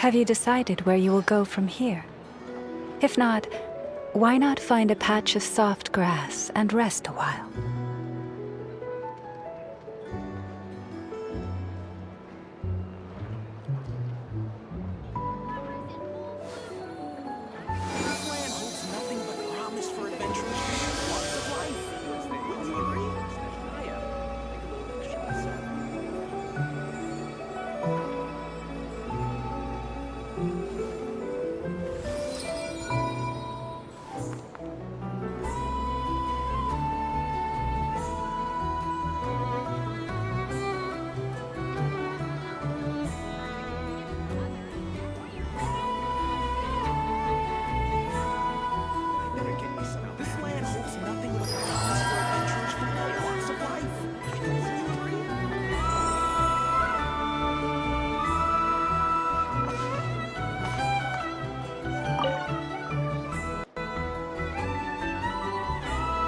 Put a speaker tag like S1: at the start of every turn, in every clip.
S1: Have you decided where you will go from here? If not, why not find a patch of soft grass and rest a while?
S2: This land holds nothing but promise for adventurers and lots of life. This land holds nothing but promise for adventurers and lots of life.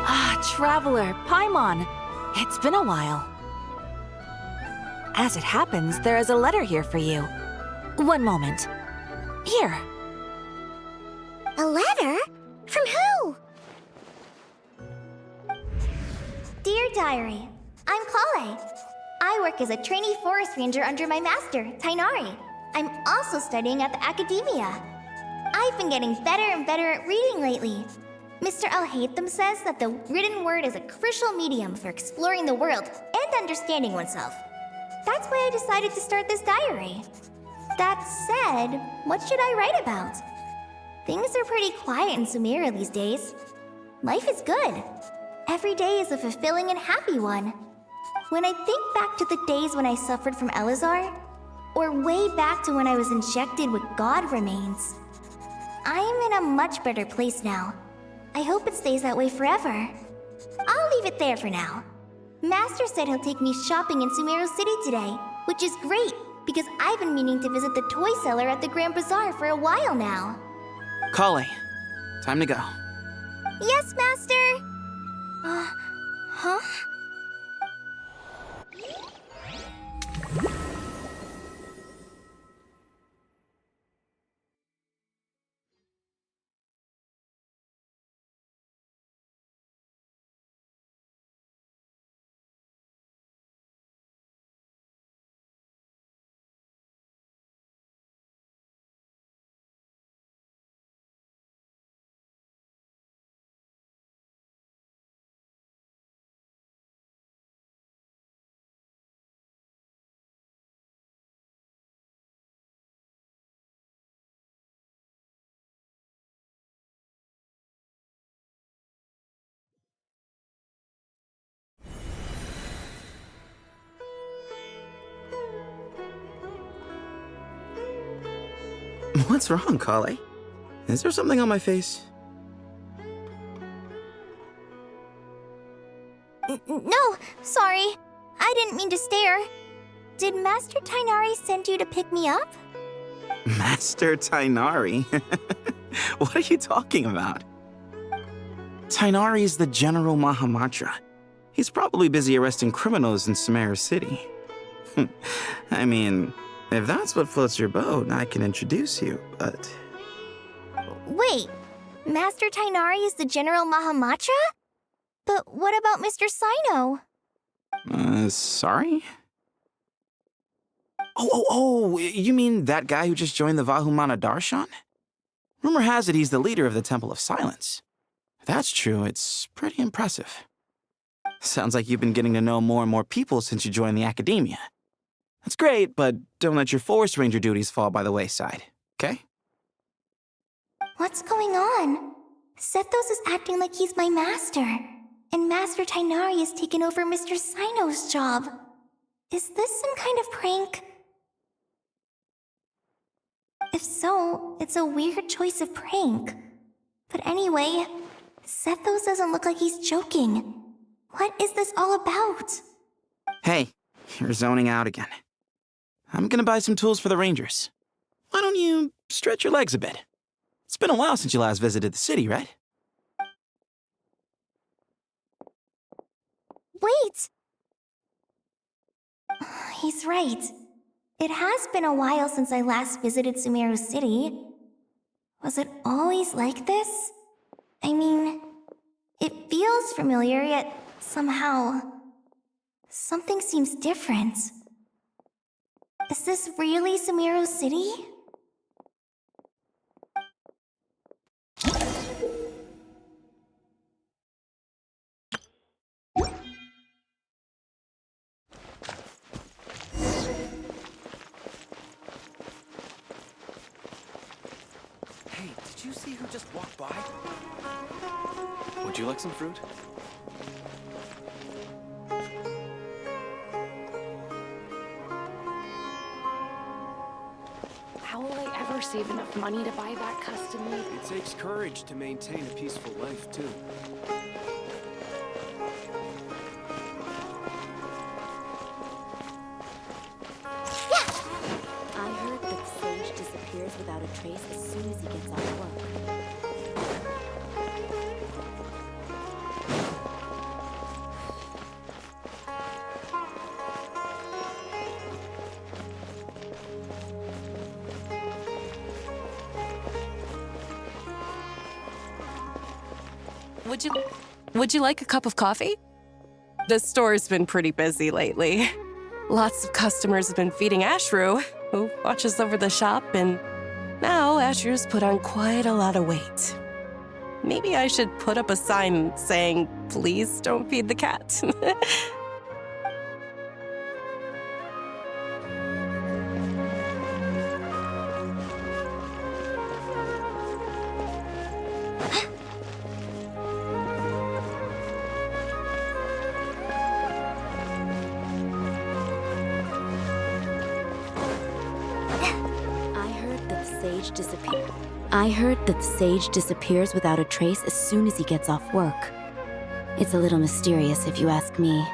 S3: Ah, Traveler, Paimon. It's been a while. As it happens, there is a letter here for you. One moment. Here.
S4: A letter? From who? Dear Diary, I'm Kale. I work as a trainee forest ranger under my master, Tainari. I'm also studying at the academia. I've been getting better and better at reading lately. Mr. Al-Haytham says that the written word is a crucial medium for exploring the world and understanding oneself. That's why I decided to start this diary. That said, what should I write about? Things are pretty quiet in Sumeru these days. Life is good. Every day is a fulfilling and happy one. When I think back to the days when I suffered from Elazar, or way back to when I was injected with God remains, I am in a much better place now. I hope it stays that way forever. I'll leave it there for now. Master said he'll take me shopping in Sumeru City today, which is great, because I've been meaning to visit the toy seller at the Grand Bazaar for a while now.
S2: Kale, time to go.
S4: Yes, Master! Huh?
S5: What's wrong, Kale? Is there something on my face?
S4: No, sorry. I didn't mean to stare. Did Master Tainari send you to pick me up?
S5: Master Tainari? What are you talking about? Tainari is the General Mahamatra. He's probably busy arresting criminals in Sumeru City. I mean, if that's what floats your boat, I can introduce you, but...
S4: Wait, Master Tainari is the General Mahamatra? But what about Mr. Sino?
S5: Sorry? Oh, you mean that guy who just joined the Vahumana Darshan? Rumor has it he's the leader of the Temple of Silence. If that's true, it's pretty impressive. Sounds like you've been getting to know more and more people since you joined the academia. That's great, but don't let your Forest Ranger duties fall by the wayside, okay?
S4: What's going on? Sethos is acting like he's my master, and Master Tainari has taken over Mr. Sino's job. Is this some kind of prank? If so, it's a weird choice of prank. But anyway, Sethos doesn't look like he's joking. What is this all about?
S5: Hey, you're zoning out again. I'm gonna buy some tools for the Rangers. Why don't you stretch your legs a bit? It's been a while since you last visited the city, right?
S4: Wait! He's right. It has been a while since I last visited Sumeru City. Was it always like this? I mean, it feels familiar, yet somehow... something seems different. Is this really Sumeru City?
S2: Hey, did you see who just walked by? Would you like some fruit?
S6: How will I ever save enough money to buy that custom-made?
S2: It takes courage to maintain a peaceful life, too.
S7: I heard that Sage disappears without a trace as soon as he gets off work.
S8: Would you like a cup of coffee? The store's been pretty busy lately. Lots of customers have been feeding Ashru, who watches over the shop, and now Ashru's put on quite a lot of weight. Maybe I should put up a sign saying, "Please don't feed the cat."
S7: I heard that Sage disappears without a trace as soon as he gets off work. It's a little mysterious if you ask me.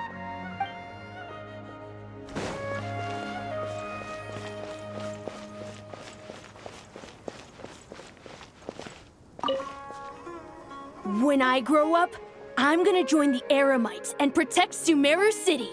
S9: When I grow up, I'm gonna join the Eremites and protect Sumeru City.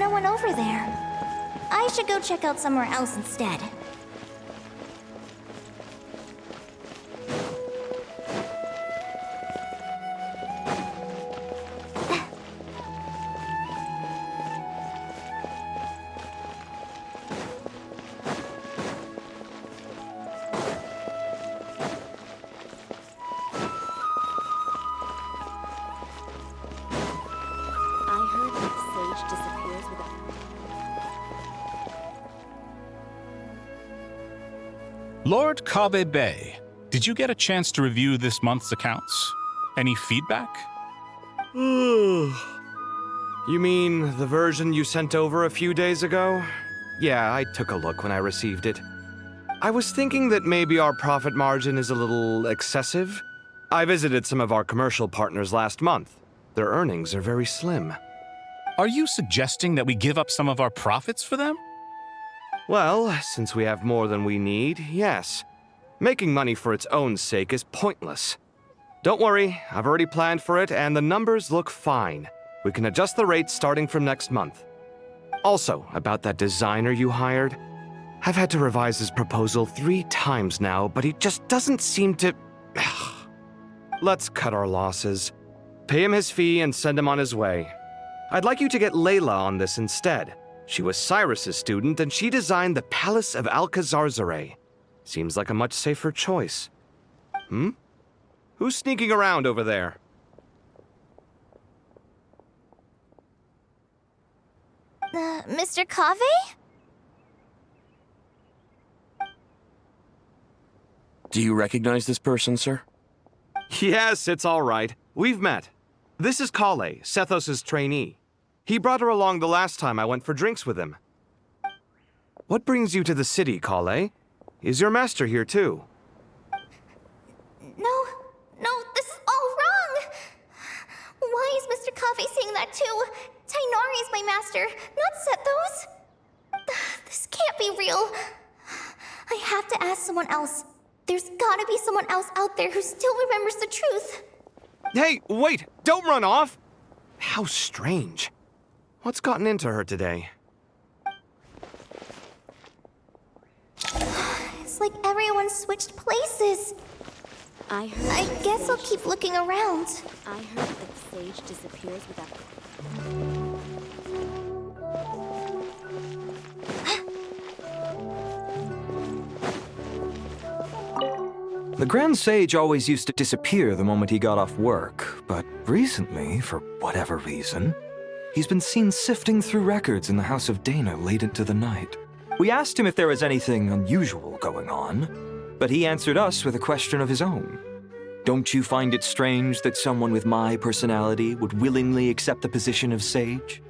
S4: no one over there. I should go check out somewhere else instead.
S7: I heard that Sage disappears without...
S10: Lord Kabe Bay, did you get a chance to review this month's accounts? Any feedback?
S11: You mean the version you sent over a few days ago? Yeah, I took a look when I received it. I was thinking that maybe our profit margin is a little excessive. I visited some of our commercial partners last month. Their earnings are very slim.
S10: Are you suggesting that we give up some of our profits for them?
S11: Well, since we have more than we need, yes. Making money for its own sake is pointless. Don't worry, I've already planned for it, and the numbers look fine. We can adjust the rates starting from next month. Also, about that designer you hired, I've had to revise his proposal 3 times now, but he just doesn't seem to... Let's cut our losses. Pay him his fee and send him on his way. I'd like you to get Layla on this instead. She was Cyrus's student, and she designed the Palace of Alcazarzare. Seems like a much safer choice. Who's sneaking around over there?
S4: Mr. Cave?
S2: Do you recognize this person, sir?
S11: Yes, it's all right. We've met. This is Kale, Sethos' trainee. He brought her along the last time I went for drinks with him. What brings you to the city, Kale? Is your master here too?
S4: No, this is all wrong! Why is Mr. Cave saying that too? Tainari is my master, not Sethos. This can't be real. I have to ask someone else. There's gotta be someone else out there who still remembers the truth.
S11: Hey, wait! Don't run off! How strange. What's gotten into her today?
S4: It's like everyone switched places.
S7: I heard
S4: I
S7: that
S4: guess I'll
S7: Sage-
S4: keep looking around.
S7: I heard that Sage disappears without...
S12: The Grand Sage always used to disappear the moment he got off work, but recently, for whatever reason, he's been seen sifting through records in the House of Dana late into the night. We asked him if there was anything unusual going on, but he answered us with a question of his own. Don't you find it strange that someone with my personality would willingly accept the position of Sage?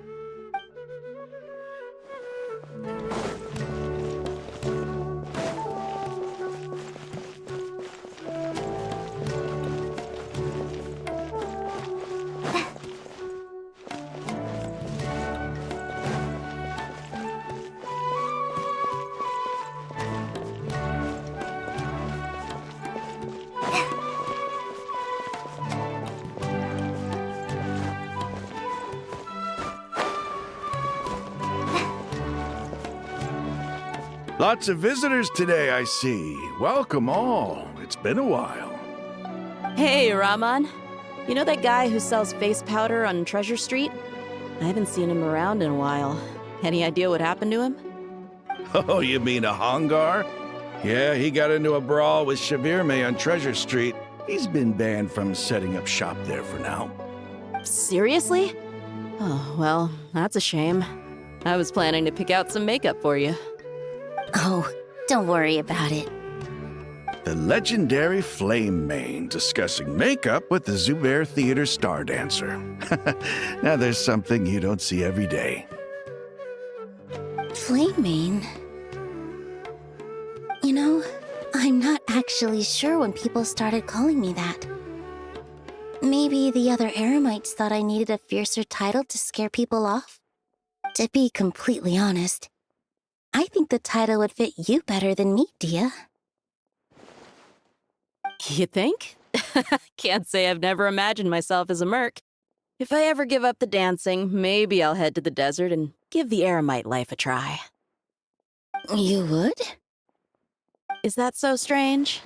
S13: Lots of visitors today, I see. Welcome all. It's been a while.
S14: Hey, Rahman. You know that guy who sells face powder on Treasure Street? I haven't seen him around in a while. Any idea what happened to him?
S13: Oh, you mean a Hongar? Yeah, he got into a brawl with Shavirme on Treasure Street. He's been banned from setting up shop there for now.
S14: Seriously? Oh, well, that's a shame. I was planning to pick out some makeup for you.
S3: Oh, don't worry about it.
S13: The legendary Flame Mane discussing makeup with the Zubair Theater star dancer. Now there's something you don't see every day.
S3: Flaming? You know, I'm not actually sure when people started calling me that. Maybe the other Eremites thought I needed a fiercer title to scare people off? To be completely honest, I think the title would fit you better than me, Dia.
S14: You think? Can't say I've never imagined myself as a merc. If I ever give up the dancing, maybe I'll head to the desert and give the eremite life a try.
S3: You would?
S14: Is that so strange?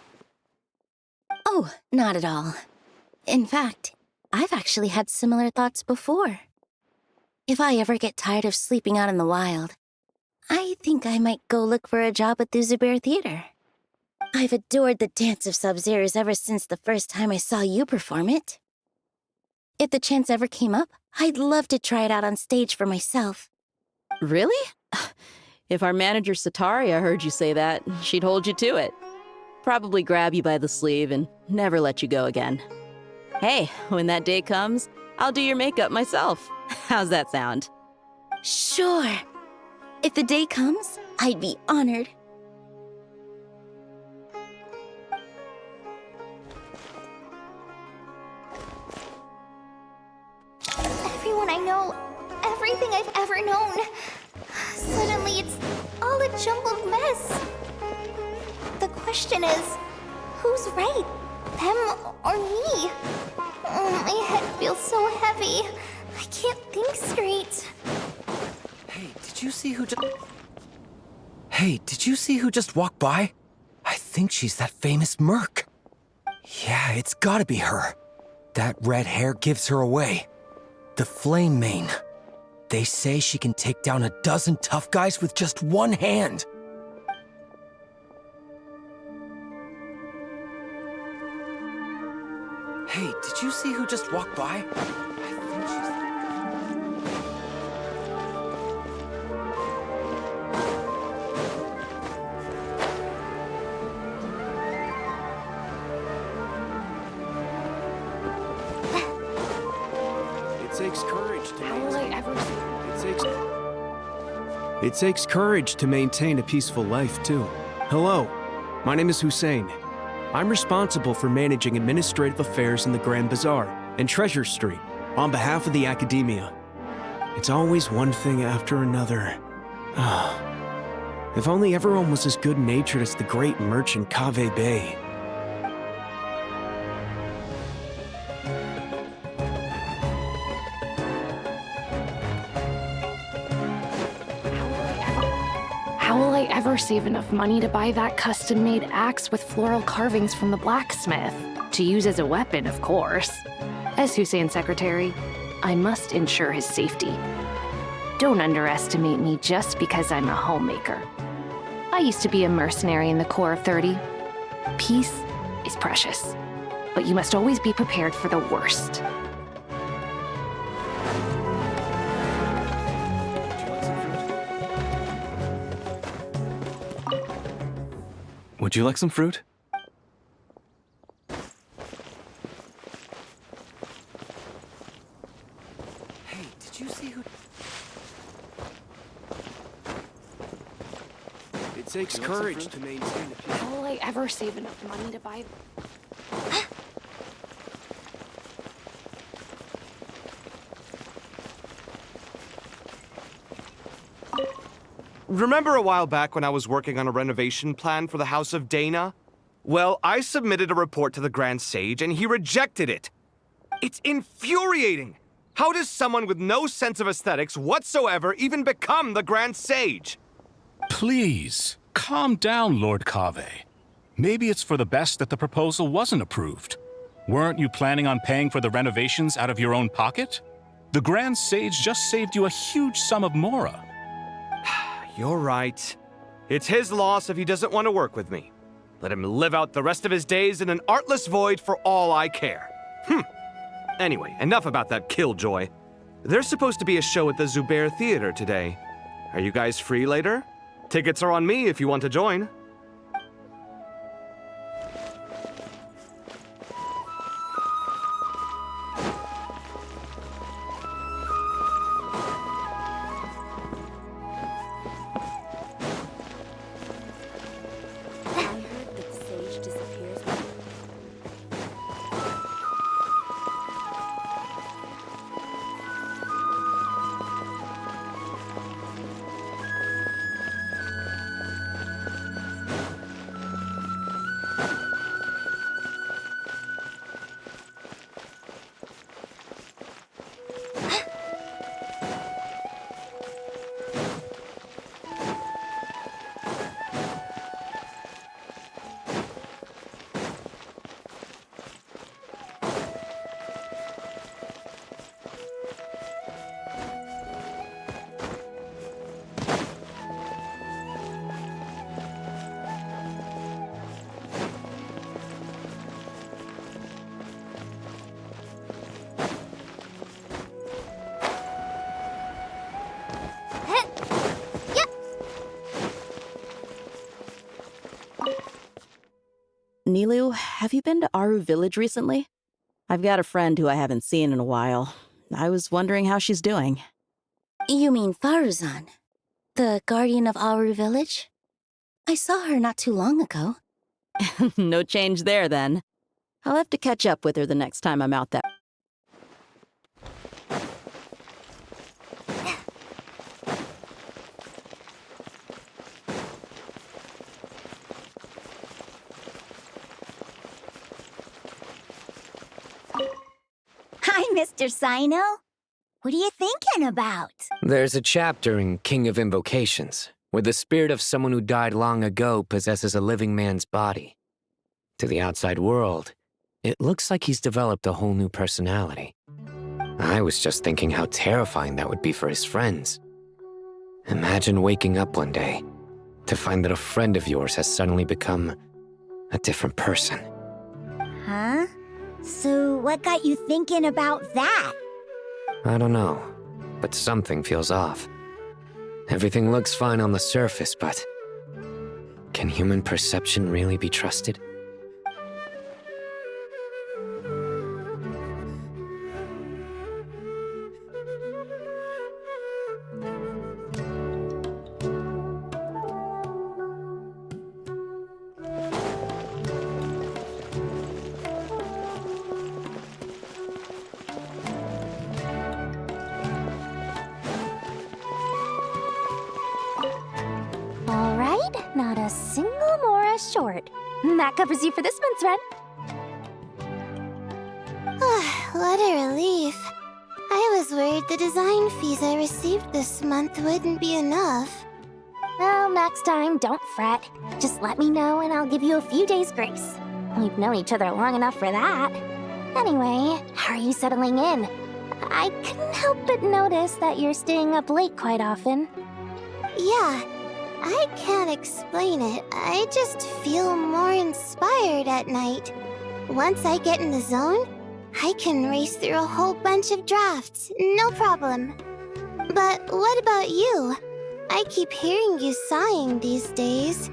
S3: Oh, not at all. In fact, I've actually had similar thoughts before. If I ever get tired of sleeping out in the wild, I think I might go look for a job at the Zubair Theater. I've adored the dance of Sub-Zeros ever since the first time I saw you perform it. If the chance ever came up, I'd love to try it out on stage for myself.
S14: Really? If our manager Sataria heard you say that, she'd hold you to it. Probably grab you by the sleeve and never let you go again. Hey, when that day comes, I'll do your makeup myself. How's that sound?
S3: Sure. If the day comes, I'd be honored.
S4: Everyone I know, everything I've ever known. Suddenly it's all a jumbled mess. The question is, who's right? Them or me? Oh, my head feels so heavy. I can't think straight.
S12: Hey, did you see who just walked by? I think she's that famous merc. Yeah, it's gotta be her. That red hair gives her away. The Flame Mane. They say she can take down a dozen tough guys with just one hand. Hey, did you see who just walked by? I think she's...
S2: It takes courage to maintain a peaceful life, too. Hello, my name is Hussein. I'm responsible for managing administrative affairs in the Grand Bazaar and Treasure Street on behalf of the Academia. It's always one thing after another. If only everyone was as good-natured as the great merchant Kaveh Bey.
S6: How will I ever save enough money to buy that custom-made axe with floral carvings from the blacksmith? To use as a weapon, of course. As Hussein's secretary, I must ensure his safety. Don't underestimate me just because I'm a homemaker. I used to be a mercenary in the Corps of 30. Peace is precious, but you must always be prepared for the worst.
S12: Would you like some fruit? Hey, did you see who...
S2: It takes courage to maintain a peaceful...
S6: How will I ever save enough money to buy...
S11: Remember a while back when I was working on a renovation plan for the House of Dana? Well, I submitted a report to the Grand Sage and he rejected it. It's infuriating! How does someone with no sense of aesthetics whatsoever even become the Grand Sage?
S10: Please, calm down, Lord Kaveh. Maybe it's for the best that the proposal wasn't approved. Weren't you planning on paying for the renovations out of your own pocket? The Grand Sage just saved you a huge sum of mora.
S11: You're right. It's his loss if he doesn't want to work with me. Let him live out the rest of his days in an artless void for all I care. Anyway, enough about that killjoy. There's supposed to be a show at the Zubair Theater today. Are you guys free later? Tickets are on me if you want to join.
S14: Nilu, have you been to Aru Village recently? I've got a friend who I haven't seen in a while. I was wondering how she's doing.
S3: You mean Faruzan, the guardian of Aru Village? I saw her not too long ago.
S14: No change there, then. I'll have to catch up with her the next time I'm out that.
S15: Hi, Mr. Sino. What are you thinking about?
S16: There's a chapter in King of Invocations where the spirit of someone who died long ago possesses a living man's body. To the outside world, it looks like he's developed a whole new personality. I was just thinking how terrifying that would be for his friends. Imagine waking up one day to find that a friend of yours has suddenly become a different person.
S15: Huh? So what got you thinking about that?
S16: I don't know, but something feels off. Everything looks fine on the surface, but can human perception really be trusted?
S4: All right, not a single Mora short. That covers you for this month's rent.
S17: What a relief. I was worried the design fees I received this month wouldn't be enough.
S4: Well, next time, don't fret. Just let me know and I'll give you a few days' grace. We've known each other long enough for that. Anyway, how are you settling in? I couldn't help but notice that you're staying up late quite often.
S17: Yeah, I can't explain it. I just feel more inspired at night. Once I get in the zone, I can race through a whole bunch of drafts, no problem. But what about you? I keep hearing you sighing these days.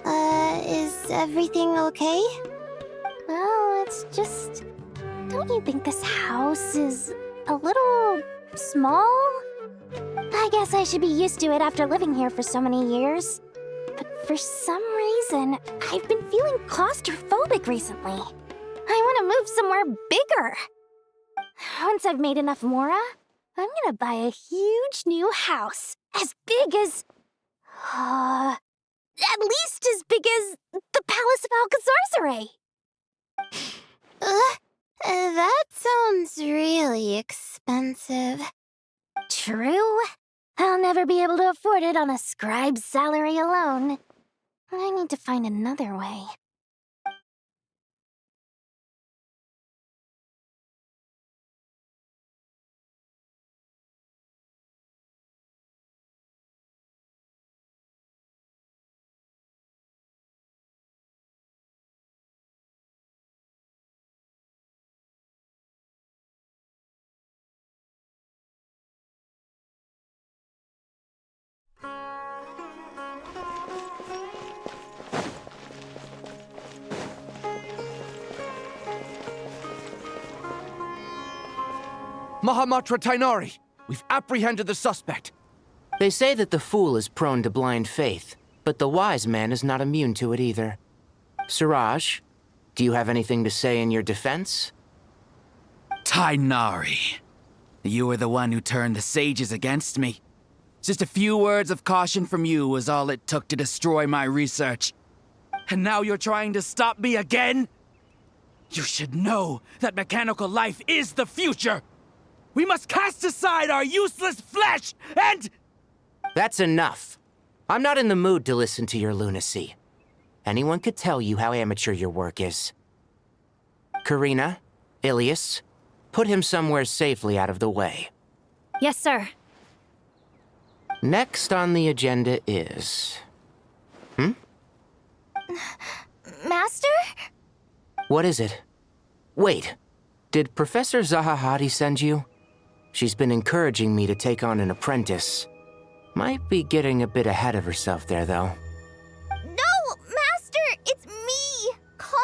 S17: Is everything okay?
S4: Well, it's just... Don't you think this house is a little small? I guess I should be used to it after living here for so many years. But for some reason, I've been feeling claustrophobic recently. I want to move somewhere bigger. Once I've made enough Mora, I'm gonna buy a huge new house. As big as... at least as big as the Palace of Alcazarzaray.
S17: That sounds really expensive.
S4: True. I'll never be able to afford it on a scribe's salary alone. I need to find another way.
S5: Mahamatra Tainari! We've apprehended the suspect.
S18: They say that the fool is prone to blind faith, but the wise man is not immune to it either. Suraj, do you have anything to say in your defense?
S19: Tainari, you were the one who turned the sages against me. Just a few words of caution from you was all it took to destroy my research. And now you're trying to stop me again? You should know that mechanical life is the future! We must cast aside our useless flesh and...
S18: That's enough. I'm not in the mood to listen to your lunacy. Anyone could tell you how amateur your work is. Karina, Ilias, put him somewhere safely out of the way.
S1: Yes, sir.
S18: Next on the agenda is...
S4: Master?
S18: What is it? Wait, did Professor Zahahati send you? She's been encouraging me to take on an apprentice. Might be getting a bit ahead of herself there, though.
S4: No, Master! It's me! Call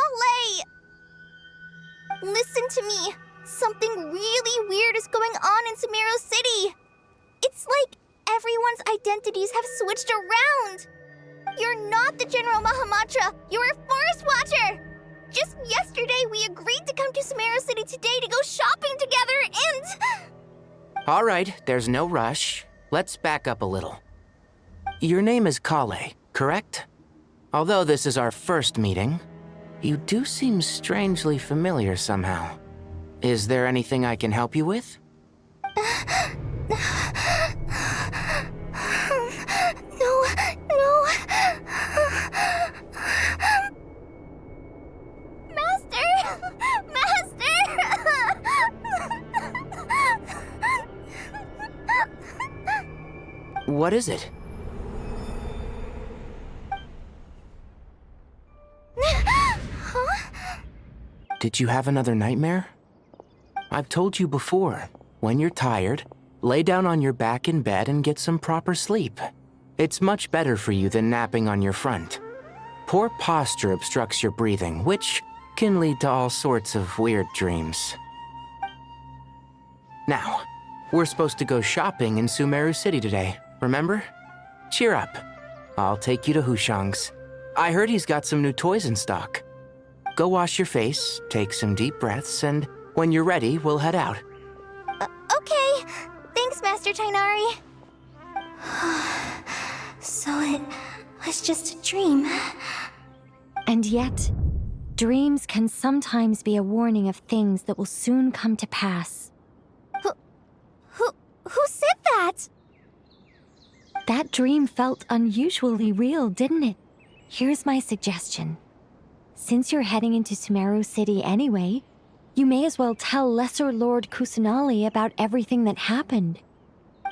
S4: listen to me. Something really weird is going on in Sumeru City. It's like everyone's identities have switched around. You're not the General Mahamatra. You're a forest watcher. Just yesterday, we agreed to come to Sumeru City today to go shopping together and...
S18: All right, there's no rush. Let's back up a little. Your name is Kale, correct? Although this is our first meeting, you do seem strangely familiar somehow. Is there anything I can help you with?
S4: No. Master!
S18: What is it? Did you have another nightmare? I've told you before, when you're tired, lay down on your back in bed and get some proper sleep. It's much better for you than napping on your front. Poor posture obstructs your breathing, which can lead to all sorts of weird dreams. Now, we're supposed to go shopping in Sumeru City today, remember? Cheer up. I'll take you to Hushang's. I heard he's got some new toys in stock. Go wash your face, take some deep breaths, and when you're ready, we'll head out.
S4: Okay. Thanks, Master Tainari. So it was just a dream.
S20: And yet, dreams can sometimes be a warning of things that will soon come to pass.
S4: Who said that?
S20: That dream felt unusually real, didn't it? Here's my suggestion. Since you're heading into Sumeru City anyway, you may as well tell Lesser Lord Kusanali about everything that happened.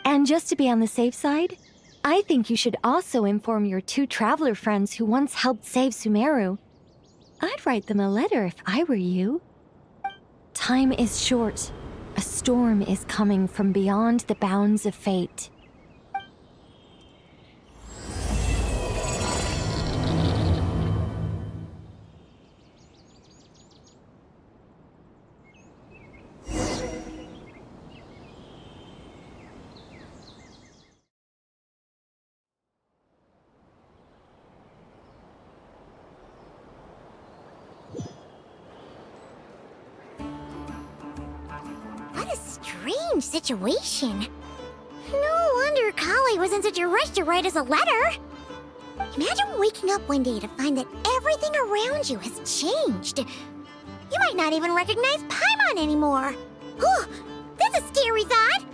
S20: And just to be on the safe side, I think you should also inform your 2 traveler friends who once helped save Sumeru. I'd write them a letter if I were you. Time is short. A storm is coming from beyond the bounds of fate.
S17: What a strange situation. No wonder Kali was in such a rush to write us a letter. Imagine waking up one day to find that everything around you has changed. You might not even recognize Paimon anymore. Whew, that's a scary thought.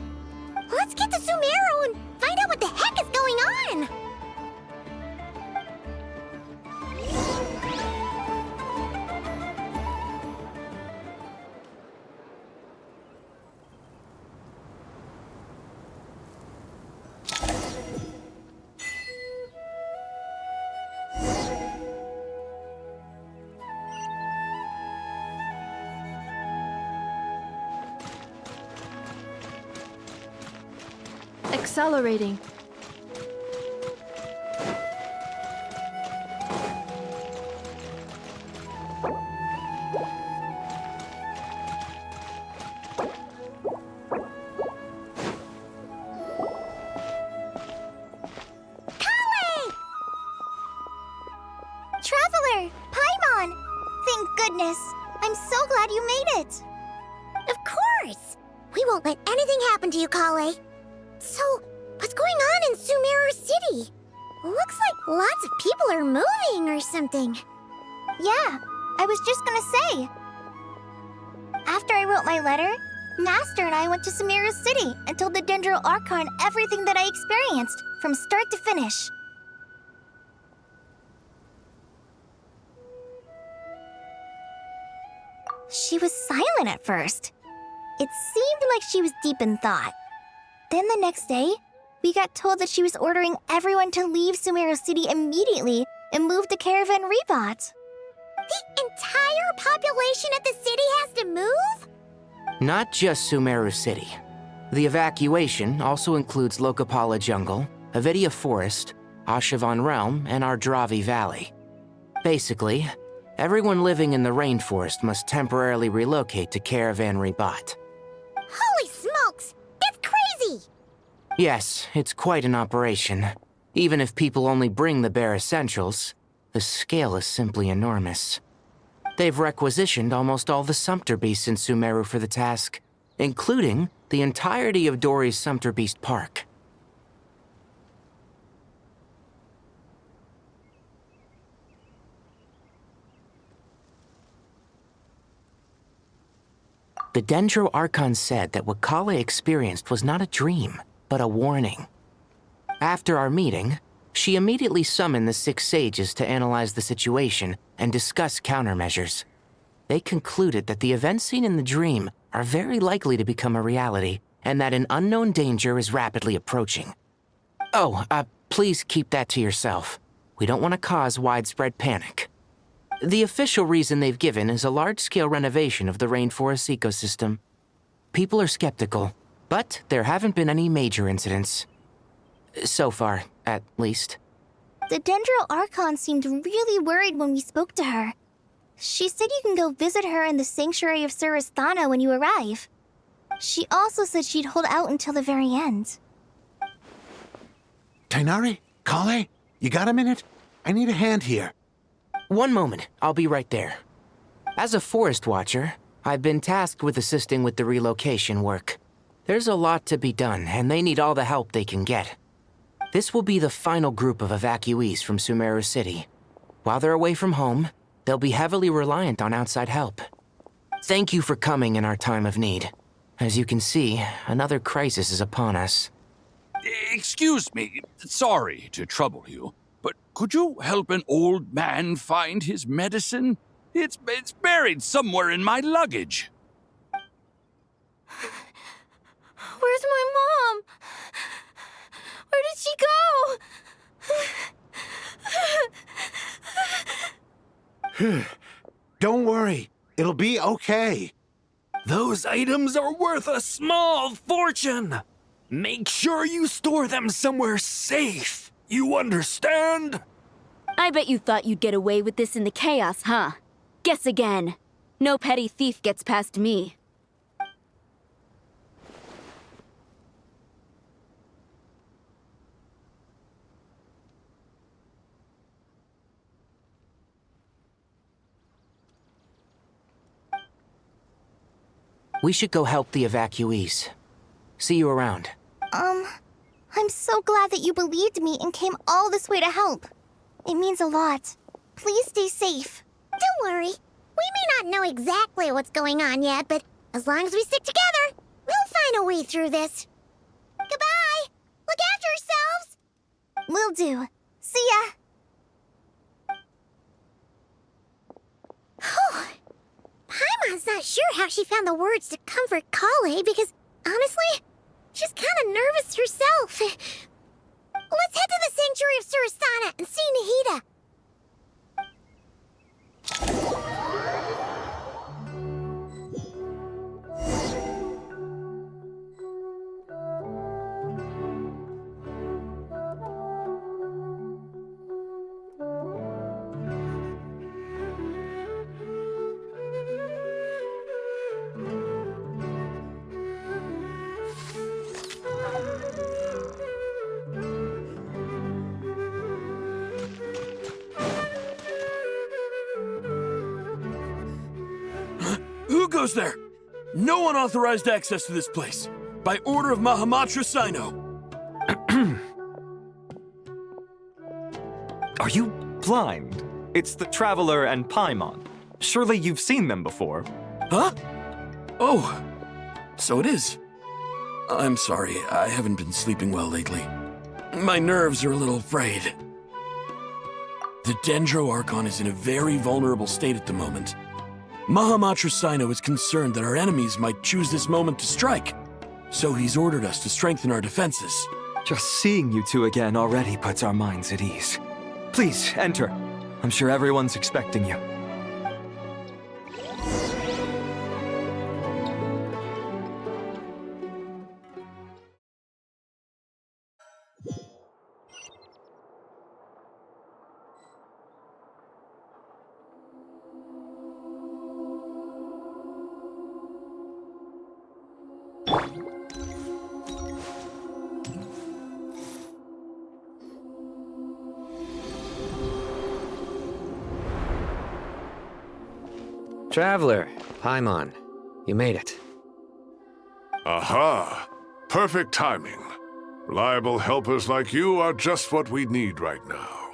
S17: Let's get to Sumeru and find out what the heck is going on.
S9: Accelerating.
S4: Traveler! Paimon! Thank goodness. I'm so glad you made it.
S17: Of course! We won't let anything happen to you, Kale. So, what's going on in Sumeru City? Looks like lots of people are moving or something.
S4: Yeah, I was just gonna say. After I wrote my letter, Master and I went to Sumeru City and told the Dendro Archon everything that I experienced, from start to finish. She was silent at first. It seemed like she was deep in thought. Then the next day, we got told that she was ordering everyone to leave Sumeru City immediately and move to Caravan Rebot.
S17: The entire population of the city has to move?
S18: Not just Sumeru City. The evacuation also includes Lokapala Jungle, Avidia Forest, Ashavan Realm, and Ardravi Valley. Basically, Everyone living in the rainforest must temporarily relocate to Caravan Rebat.
S17: Holy smokes! It's crazy!
S18: Yes, it's quite an operation. Even if people only bring the bare essentials, the scale is simply enormous. They've requisitioned almost all the Sumpter Beasts in Sumeru for the task, including the entirety of Dory's Sumpter Beast Park. The Dendro Archon said that what Kale experienced was not a dream, but a warning. After our meeting, she immediately summoned the 6 sages to analyze the situation and discuss countermeasures. They concluded that the events seen in the dream are very likely to become a reality, and that an unknown danger is rapidly approaching. Oh, please keep that to yourself. We don't want to cause widespread panic. The official reason they've given is a large-scale renovation of the rainforest ecosystem. People are skeptical, but there haven't been any major incidents. So far, at least.
S4: The Dendro Archon seemed really worried when we spoke to her. She said you can go visit her in the Sanctuary of Surasthana when you arrive. She also said she'd hold out until the very end.
S13: Tighnari? Kale? You got a minute? I need a hand here.
S18: One moment, I'll be right there. As a forest watcher, I've been tasked with assisting with the relocation work. There's a lot to be done, and they need all the help they can get. This will be the final group of evacuees from Sumeru City. While they're away from home, they'll be heavily reliant on outside help. Thank you for coming in our time of need. As you can see, another crisis is upon us.
S21: Excuse me, sorry to trouble you, but could you help an old man find his medicine? It's buried somewhere in my luggage.
S9: Where's my mom? Where did she go?
S13: Don't worry, it'll be okay.
S22: Those items are worth a small fortune. Make sure you store them somewhere safe. You understand?
S7: I bet you thought you'd get away with this in the chaos, huh? Guess again. No petty thief gets past me.
S18: We should go help the evacuees. See you around.
S4: I'm so glad that you believed me and came all this way to help. It means a lot. Please stay safe.
S17: Don't worry. We may not know exactly what's going on yet, but as long as we stick together, we'll find a way through this. Goodbye! Look after yourselves!
S4: Will do. See ya!
S17: Paimon's not sure how she found the words to comfort Kale because, honestly, she's kind of nervous herself. Let's head to the Sanctuary of Surasthana and see Nahida.
S22: Who goes there? No unauthorized access to this place. By order of Mahamatra Sino.
S12: Are you blind? It's the Traveler and Paimon. Surely you've seen them before.
S22: Huh? Oh, so it is. I'm sorry, I haven't been sleeping well lately. My nerves are a little frayed. The Dendro Archon is in a very vulnerable state at the moment. Mahamatra Sino is concerned that our enemies might choose this moment to strike, so he's ordered us to strengthen our defenses.
S12: Just seeing you two again already puts our minds at ease. Please, enter. I'm sure everyone's expecting you.
S16: Traveler, Paimon, you made it.
S2: Aha! Perfect timing. Reliable helpers like you are just what we need right now.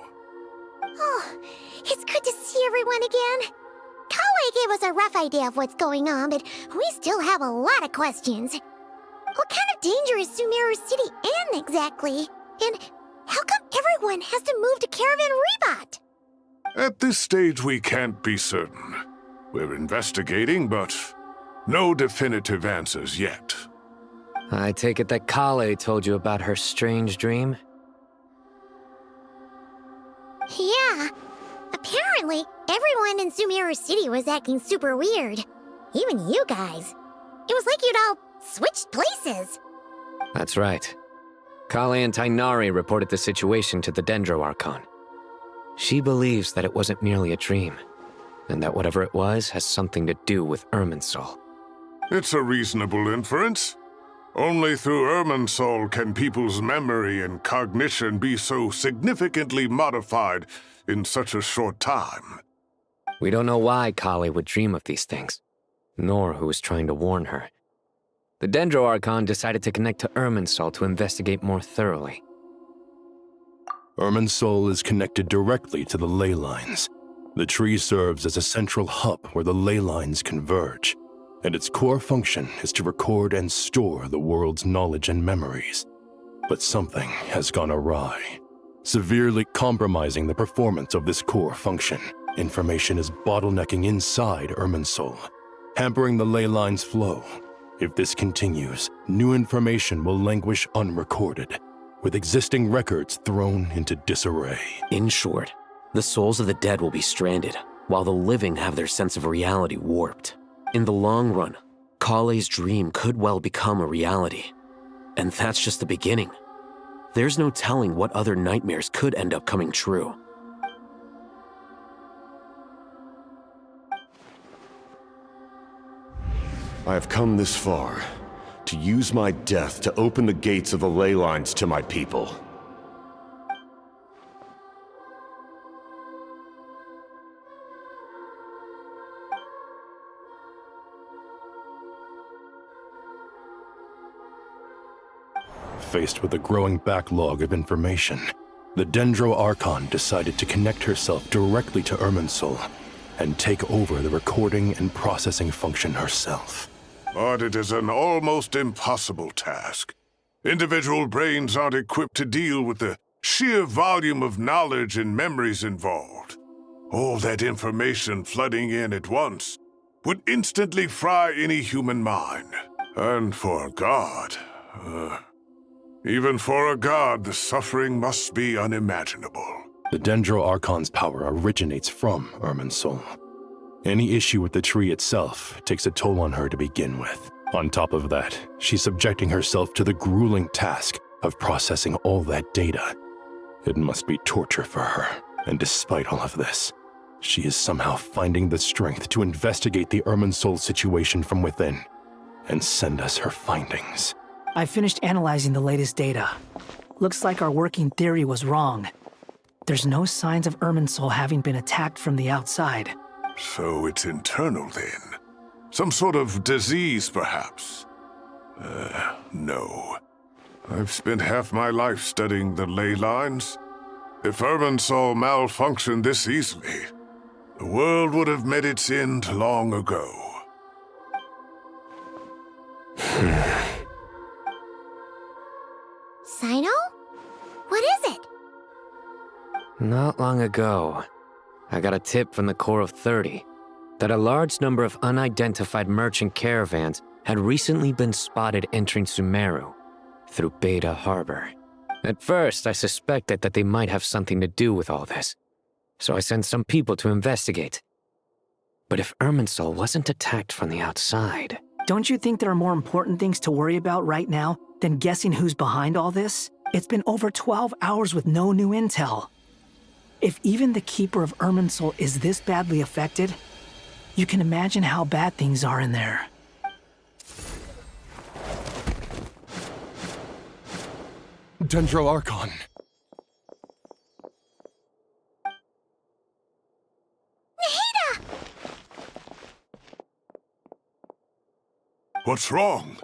S17: Oh, it's good to see everyone again. Kawaii gave us a rough idea of what's going on, but we still have a lot of questions. What kind of danger is Sumeru City in exactly? And how come everyone has to move to Caravan Rebot?
S2: At this stage, we can't be certain. We're investigating, but no definitive answers yet.
S16: I take it that Kale told you about her strange dream?
S17: Yeah. Apparently, everyone in Sumeru City was acting super weird. Even you guys. It was like you'd all switched places.
S16: That's right. Kale and Tainari reported the situation to the Dendro Archon. She believes that it wasn't merely a dream, and that whatever it was has something to do with Irminsul.
S2: It's a reasonable inference. Only through Irminsul can people's memory and cognition be so significantly modified in such a short time.
S16: We don't know why Kale would dream of these things, nor who was trying to warn her. The Dendro Archon decided to connect to Irminsul to investigate more thoroughly.
S8: Irminsul is connected directly to the ley lines. The tree serves as a central hub where the ley lines converge, and its core function is to record and store the world's knowledge and memories. But something has gone awry, severely compromising the performance of this core function. Information is bottlenecking inside Irminsul, hampering the ley lines' flow. If this continues, new information will languish unrecorded, with existing records thrown into disarray.
S23: In short, the souls of the dead will be stranded, while the living have their sense of reality warped. In the long run, Kale's dream could well become a reality. And that's just the beginning. There's no telling what other nightmares could end up coming true.
S24: I have come this far, to use my death to open the gates of the ley lines to my people.
S8: Faced with a growing backlog of information, the Dendro Archon decided to connect herself directly to Irminsul and take over the recording and processing function herself.
S2: But it is an almost impossible task. Individual brains aren't equipped to deal with the sheer volume of knowledge and memories involved. All that information flooding in at once would instantly fry any human mind. And for a god, even for a god, the suffering must be unimaginable.
S8: The Dendro Archon's power originates from Irminsul. Any issue with the tree itself takes a toll on her to begin with. On top of that, she's subjecting herself to the grueling task of processing all that data. It must be torture for her, and despite all of this, she is somehow finding the strength to investigate the Irminsul situation from within and send us her findings.
S25: I finished analyzing the latest data. Looks like our working theory was wrong. There's no signs of Irminsul having been attacked from the outside.
S2: So it's internal then? Some sort of disease, perhaps? No. I've spent half my life studying the ley lines. If Irminsul malfunctioned this easily, the world would have met its end long ago.
S17: Sino? What is it?
S16: Not long ago, I got a tip from the Core of 30 that a large number of unidentified merchant caravans had recently been spotted entering Sumeru through Beta Harbor. At first, I suspected that they might have something to do with all this, so I sent some people to investigate. But if Irminsul wasn't attacked from the outside...
S25: Don't you think there are more important things to worry about right now than guessing who's behind all this? It's been over 12 hours with no new intel. If even the Keeper of Irminsul is this badly affected, you can imagine how bad things are in there.
S8: Dendro Archon.
S17: Nahida!
S2: What's wrong?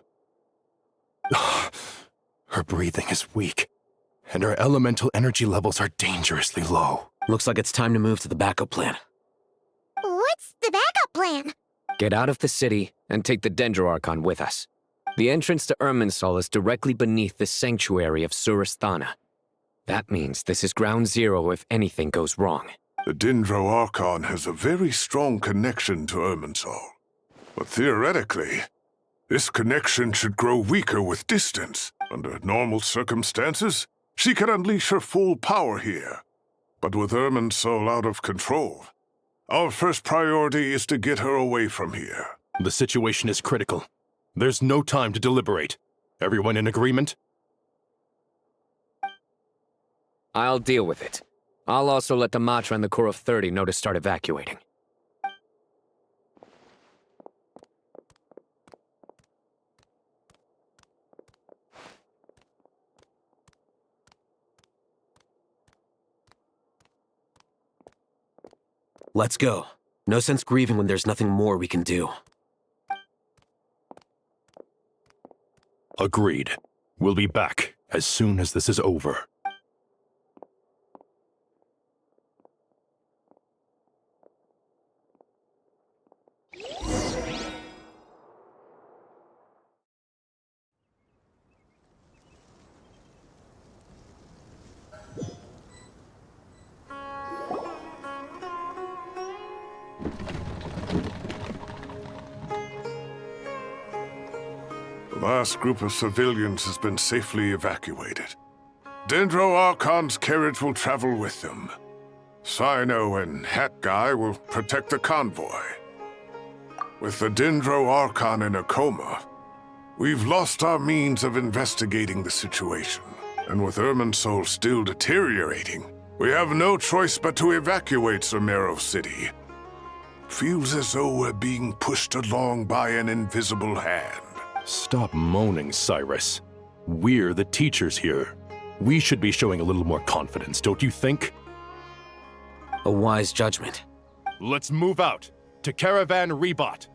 S8: Her breathing is weak, and her elemental energy levels are dangerously low.
S23: Looks like it's time to move to the backup plan.
S15: What's the backup plan?
S16: Get out of the city and take the Dendroarchon with us. The entrance to Irminsul is directly beneath the sanctuary of Surasthana. That means this is ground zero if anything goes wrong.
S2: The Dendroarchon has a very strong connection to Irminsul. But theoretically, this connection should grow weaker with distance. Under normal circumstances, she could unleash her full power here. But with Irminsul out of control, our first priority is to get her away from here.
S8: The situation is critical. There's no time to deliberate. Everyone in agreement?
S16: I'll deal with it. I'll also let the Matra and the Core of 30 know to start evacuating.
S23: Let's go. No sense grieving when there's nothing more we can do.
S8: Agreed. We'll be back as soon as this is over.
S2: The last group of civilians has been safely evacuated. Dendroarchon's carriage will travel with them. Sino and Hat Guy will protect the convoy. With the Dendroarchon in a coma, we've lost our means of investigating the situation. And with Irminsul still deteriorating, we have no choice but to evacuate Sumeru City. Feels as though we're being pushed along by an invisible hand.
S8: Stop moaning, Cyrus. We're the teachers here. We should be showing a little more confidence, don't you think?
S23: A wise judgment.
S8: Let's move out to Caravan Rebot.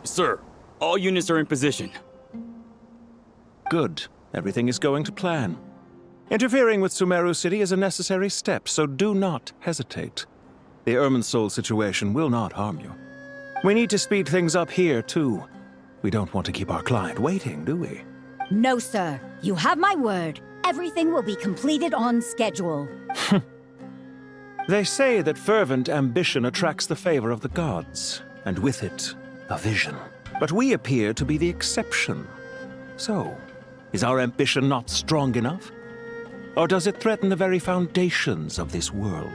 S3: Sir, all units are in position.
S6: Good. Everything is going to plan. Interfering with Sumeru City is a necessary step, so do not hesitate. The Irminsul situation will not harm you. We need to speed things up here, too. We don't want to keep our client waiting, do we?
S15: No, sir. You have my word. Everything will be completed on schedule.
S6: They say that fervent ambition attracts the favor of the gods, and with it, a vision. But we appear to be the exception. So, is our ambition not strong enough? Or does it threaten the very foundations of this world?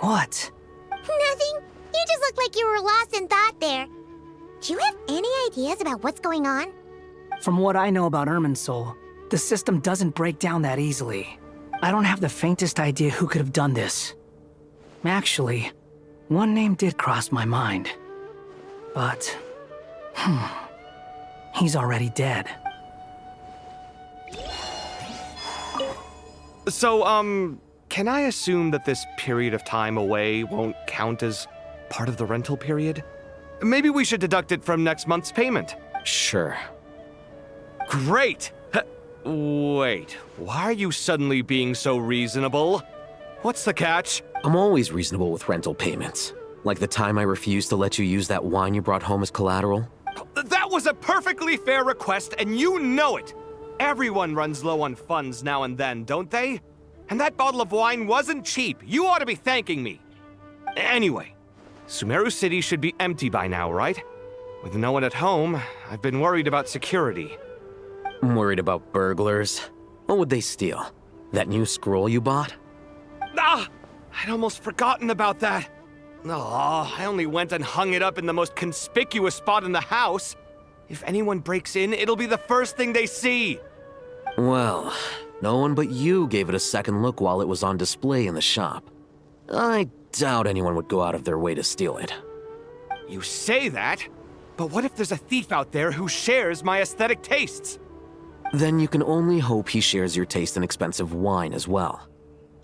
S25: What?
S17: Nothing. You just look like you were lost in thought there. Do you have any ideas about what's going on?
S25: From what I know about Irminsul, the system doesn't break down that easily. I don't have the faintest idea who could have done this. Actually, one name did cross my mind. But, he's already dead.
S10: So, can I assume that this period of time away won't count as part of the rental period? Maybe we should deduct it from next month's payment.
S23: Sure.
S10: Great! Wait, why are you suddenly being so reasonable? What's the catch?
S23: I'm always reasonable with rental payments. Like the time I refused to let you use that wine you brought home as collateral.
S10: That was a perfectly fair request, and you know it! Everyone runs low on funds now and then, don't they? And that bottle of wine wasn't cheap. You ought to be thanking me. Anyway, Sumeru City should be empty by now, right? With no one at home, I've been worried about security.
S23: I'm worried about burglars. What would they steal? That new scroll you bought?
S10: Ah! I'd almost forgotten about that. Oh, I only went and hung it up in the most conspicuous spot in the house. If anyone breaks in, it'll be the first thing they see.
S23: Well, no one but you gave it a second look while it was on display in the shop. I doubt anyone would go out of their way to steal it.
S10: You say that, but what if there's a thief out there who shares my aesthetic tastes?
S23: Then you can only hope he shares your taste in expensive wine as well.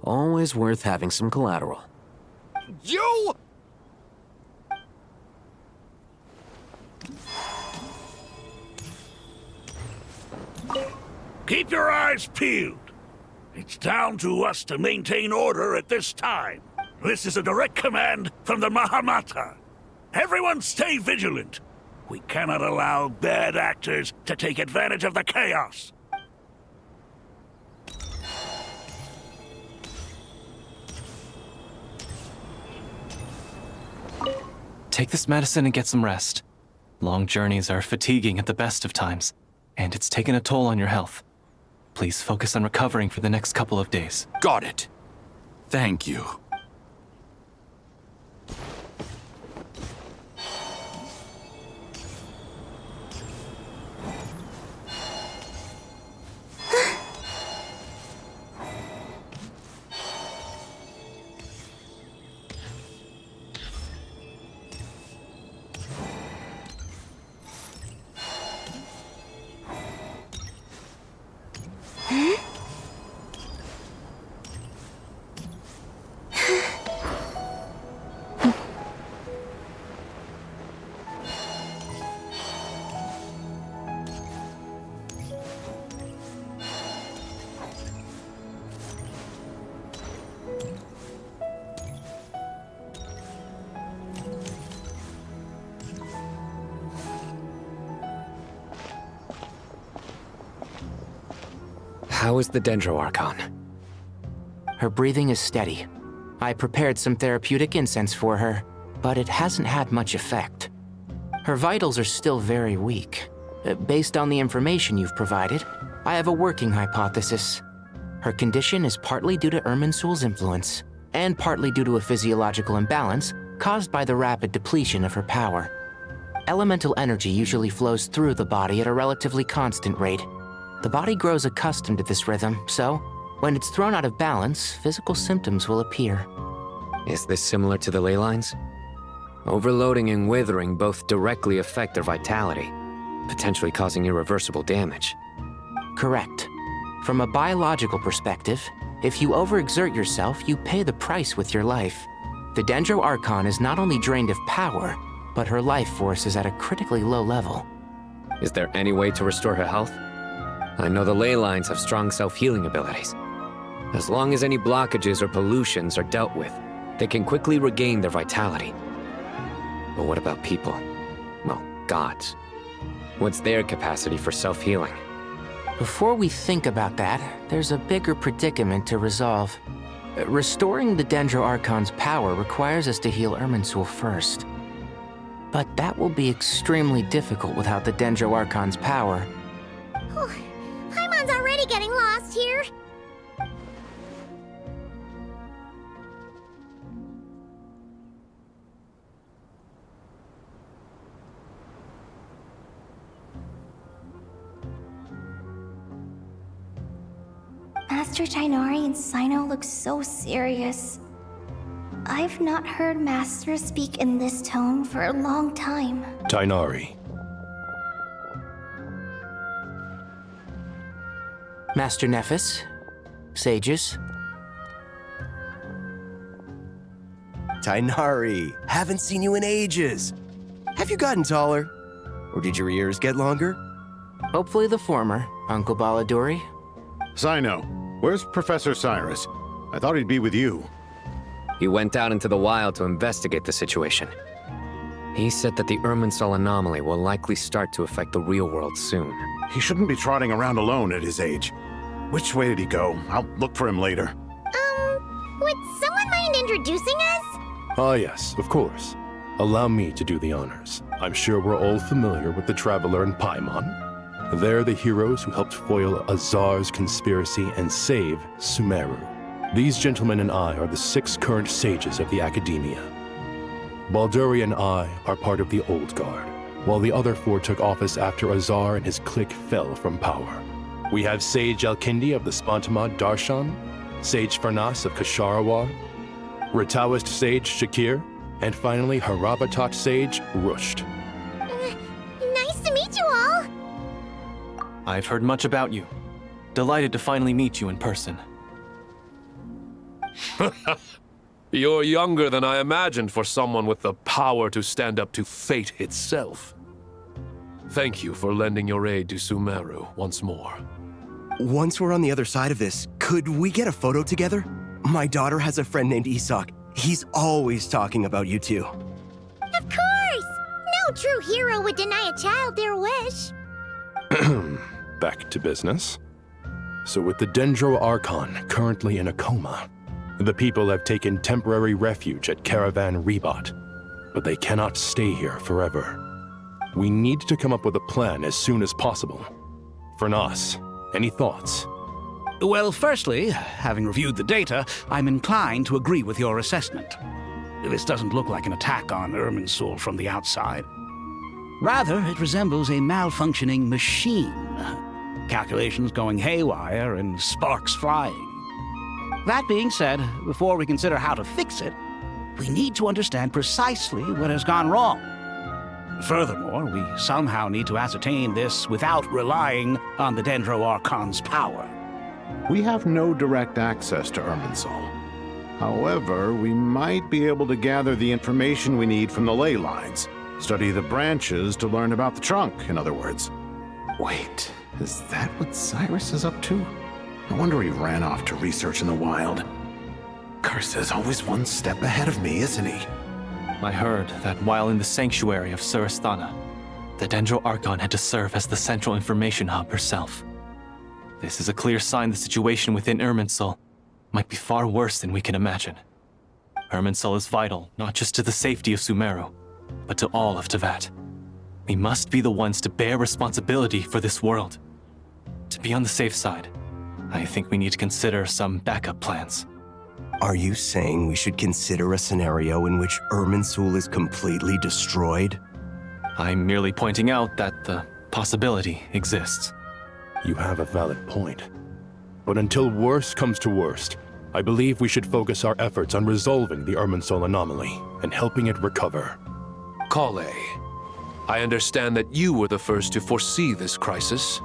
S23: Always worth having some collateral.
S10: You!
S1: Keep your eyes peeled. It's down to us to maintain order at this time. This is a direct command from the Mahamata. Everyone stay vigilant. We cannot allow bad actors to take advantage of the chaos.
S5: Take this medicine and get some rest. Long journeys are fatiguing at the best of times, and it's taken a toll on your health. Please focus on recovering for the next couple of days.
S21: Got it. Thank you.
S16: How is the Dendro-Archon?
S18: Her breathing is steady. I prepared some therapeutic incense for her, but it hasn't had much effect. Her vitals are still very weak. Based on the information you've provided, I have a working hypothesis. Her condition is partly due to Irminsul's influence, and partly due to a physiological imbalance caused by the rapid depletion of her power. Elemental energy usually flows through the body at a relatively constant rate. The body grows accustomed to this rhythm, so when it's thrown out of balance, physical symptoms will appear.
S16: Is this similar to the ley lines? Overloading and withering both directly affect their vitality, potentially causing irreversible damage.
S18: Correct. From a biological perspective, if you overexert yourself, you pay the price with your life. The Dendro-Archon is not only drained of power, but her life force is at a critically low level.
S16: Is there any way to restore her health? I know the ley lines have strong self-healing abilities. As long as any blockages or pollutions are dealt with, they can quickly regain their vitality. But what about people? Well, gods. What's their capacity for self-healing?
S18: Before we think about that, there's a bigger predicament to resolve. Restoring the Dendro-Archon's power requires us to heal Irminsul first. But that will be extremely difficult without the Dendro-Archon's power.
S17: Paimon's already getting lost here.
S4: Master Tighnari and Cyno look so serious. I've not heard Master speak in this tone for a long time.
S8: Tighnari.
S18: Master Nephis, sages.
S11: Tighnari, haven't seen you in ages. Have you gotten taller? Or did your ears get longer?
S18: Hopefully the former, Uncle Baladuri.
S9: Sino, where's Professor Cyrus? I thought he'd be with you.
S16: He went out into the wild to investigate the situation. He said that the Irminsul anomaly will likely start to affect the real world soon.
S9: He shouldn't be trotting around alone at his age. Which way did he go? I'll look for him later.
S17: Would someone mind introducing us?
S8: Ah, yes, of course. Allow me to do the honors. I'm sure we're all familiar with the Traveler and Paimon. They're the heroes who helped foil Azar's conspiracy and save Sumeru. These gentlemen and I are the 6 current sages of the Academia. Balduri and I are part of the Old Guard, while the other 4 took office after Azar and his clique fell from power. We have Sage Alkindi of the Spantamad Darshan, Sage Farnas of Kasharawar, Rataoist Sage Shakir, and finally Harabatot Sage Rusht.
S17: Nice to meet you all!
S5: I've heard much about you. Delighted to finally meet you in person.
S11: You're younger than I imagined for someone with the power to stand up to fate itself. Thank you for lending your aid to Sumeru once more.
S14: Once we're on the other side of this, could we get a photo together? My daughter has a friend named Isak. He's always talking about you two.
S17: Of course! No true hero would deny a child their wish.
S8: Back to business. So with the Dendro Archon currently in a coma, the people have taken temporary refuge at Caravan Rebot, but they cannot stay here forever. We need to come up with a plan as soon as possible. Fernas, any thoughts?
S19: Well, firstly, having reviewed the data, I'm inclined to agree with your assessment. This doesn't look like an attack on Irminsul from the outside. Rather, it resembles a malfunctioning machine. Calculations going haywire and sparks flying. That being said, before we consider how to fix it, we need to understand precisely what has gone wrong. Furthermore, we somehow need to ascertain this without relying on the Dendro Archon's power.
S9: We have no direct access to Irminsul. However, we might be able to gather the information we need from the ley lines. Study the branches to learn about the trunk, in other words. Wait, is that what Cyrus is up to? No wonder he ran off to research in the wild. Curse's always one step ahead of me, isn't he?
S5: I heard that while in the sanctuary of Surasthana, the Dendro Archon had to serve as the central information hub herself. This is a clear sign the situation within Irminsul might be far worse than we can imagine. Irminsul is vital not just to the safety of Sumeru, but to all of Teyvat. We must be the ones to bear responsibility for this world. To be on the safe side, I think we need to consider some backup plans.
S14: Are you saying we should consider a scenario in which Irminsul is completely destroyed?
S5: I'm merely pointing out that the possibility exists.
S8: You have a valid point. But until worst comes to worst, I believe we should focus our efforts on resolving the Irminsul anomaly and helping it recover.
S11: Kale, I understand that you were the first to foresee this crisis.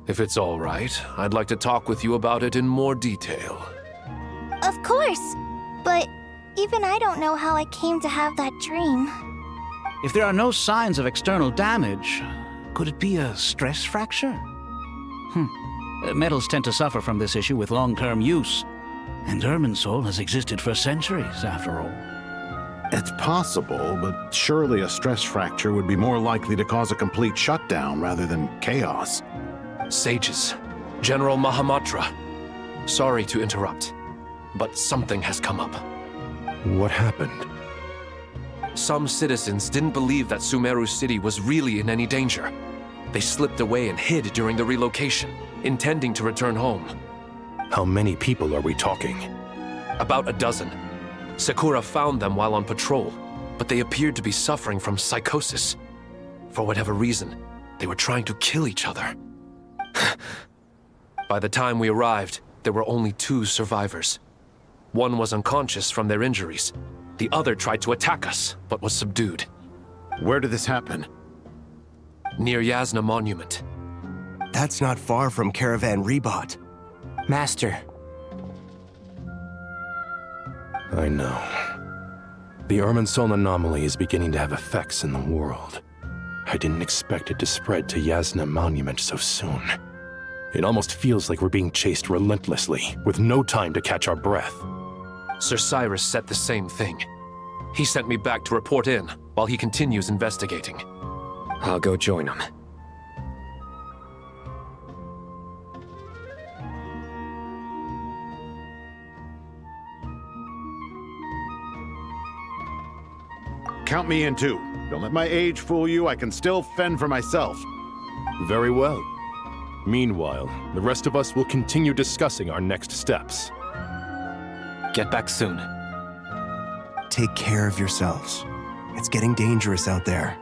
S11: If it's all right, I'd like to talk with you about it in more detail.
S4: Of course, but even I don't know how I came to have that dream.
S19: If there are no signs of external damage, could it be a stress fracture? Metals tend to suffer from this issue with long-term use, and Irminsul has existed for centuries, after all.
S9: It's possible, but surely a stress fracture would be more likely to cause a complete shutdown rather than chaos.
S11: Sages, General Mahamatra, sorry to interrupt, but something has come up.
S8: What happened?
S11: Some citizens didn't believe that Sumeru City was really in any danger. They slipped away and hid during the relocation, intending to return home.
S8: How many people are we talking?
S11: About a dozen. Sakura found them while on patrol, but they appeared to be suffering from psychosis. For whatever reason, they were trying to kill each other. By the time we arrived, there were only 2 survivors. One was unconscious from their injuries. The other tried to attack us, but was subdued.
S9: Where did this happen?
S11: Near Yasna Monument.
S14: That's not far from Caravan Rebot.
S18: Master.
S8: I know. The Irminsul anomaly is beginning to have effects in the world. I didn't expect it to spread to Yasna Monument so soon. It almost feels like we're being chased relentlessly, with no time to catch our breath.
S11: Sir Cyrus said the same thing. He sent me back to report in, while he continues investigating.
S16: I'll go join him.
S9: Count me in too. Don't let my age fool you, I can still fend for myself.
S8: Very well. Meanwhile, the rest of us will continue discussing our next steps.
S5: Get back soon.
S14: Take care of yourselves. It's getting dangerous out there.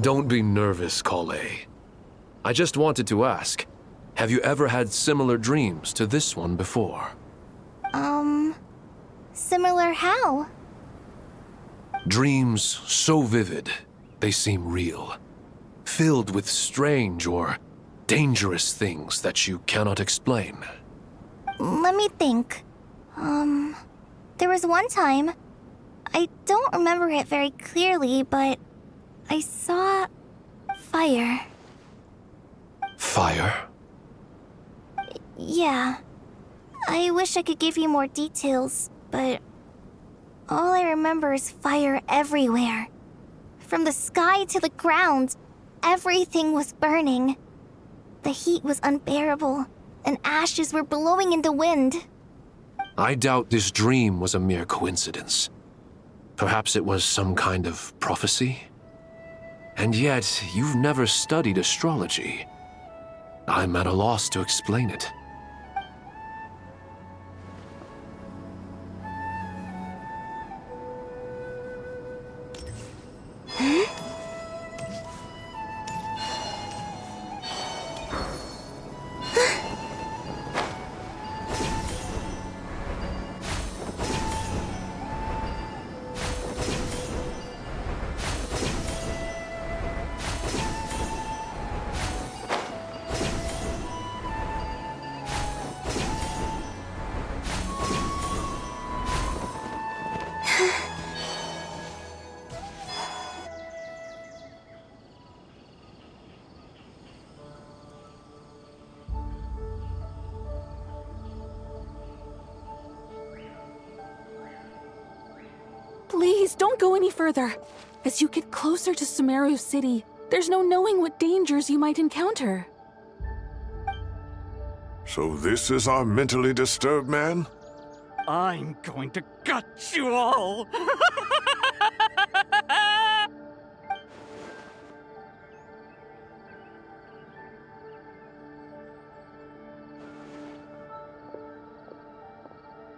S11: Don't be nervous, Kale. I just wanted to ask, have you ever had similar dreams to this one before?
S4: Similar how?
S11: Dreams so vivid, they seem real. Filled with strange or dangerous things that you cannot explain.
S4: Let me think. There was one time, I don't remember it very clearly, but I saw fire.
S11: Fire?
S4: Yeah. I wish I could give you more details, but all I remember is fire everywhere. From the sky to the ground, everything was burning. The heat was unbearable, and ashes were blowing in the wind.
S11: I doubt this dream was a mere coincidence. Perhaps it was some kind of prophecy? And yet, you've never studied astrology. I'm at a loss to explain it.
S7: Please, don't go any further. As you get closer to Sumeru City, There's no knowing what dangers you might encounter.
S2: So this is our mentally disturbed man?
S10: I'm going to gut you all!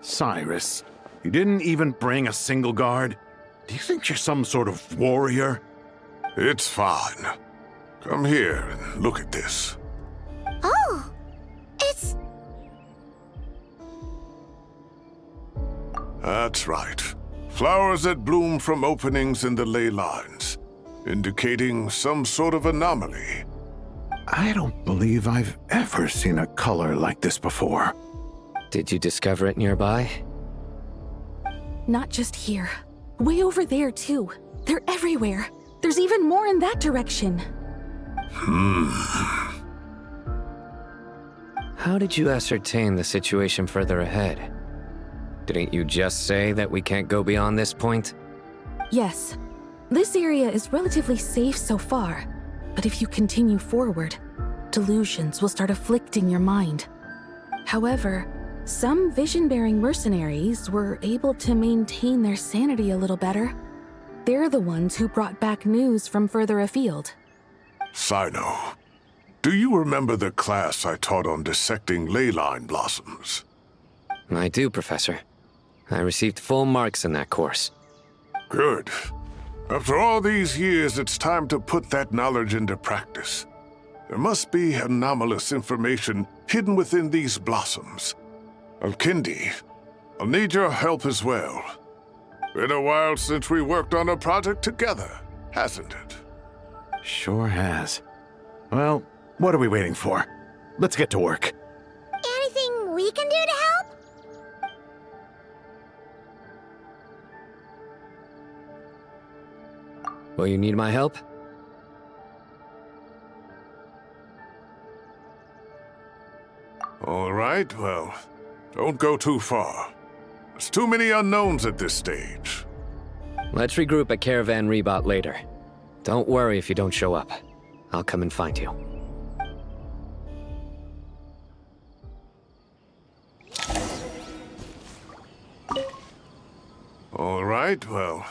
S9: Cyrus, you didn't even bring a single guard? Do you think you're some sort of warrior?
S2: It's fine. Come here and look at this.
S17: Oh, it's...
S2: That's right. Flowers that bloom from openings in the ley lines, indicating some sort of anomaly.
S9: I don't believe I've ever seen a color like this before.
S16: Did you discover it nearby?
S7: Not just here. Way over there, too. They're everywhere. There's even more in that direction.
S16: How did you ascertain the situation further ahead? Didn't you just say that we can't go beyond this point?
S7: Yes. This area is relatively safe so far. But if you continue forward, delusions will start afflicting your mind. However, some vision-bearing mercenaries were able to maintain their sanity a little better. They're the ones who brought back news from further afield.
S2: Sino, do you remember the class I taught on dissecting ley line blossoms?
S16: I do, Professor. I received full marks in that course.
S2: Good. After all these years, it's time to put that knowledge into practice. There must be anomalous information hidden within these blossoms. Alkindi, I'll need your help as well. Been a while since we worked on a project together, hasn't it?
S9: Sure has. Well, what are we waiting for? Let's get to work.
S17: Anything we can do to help?
S16: Will you need my help?
S2: All right, well, don't go too far. There's too many unknowns at this stage.
S16: Let's regroup at Caravan Rebot later. Don't worry if you don't show up. I'll come and find you.
S2: All right, well,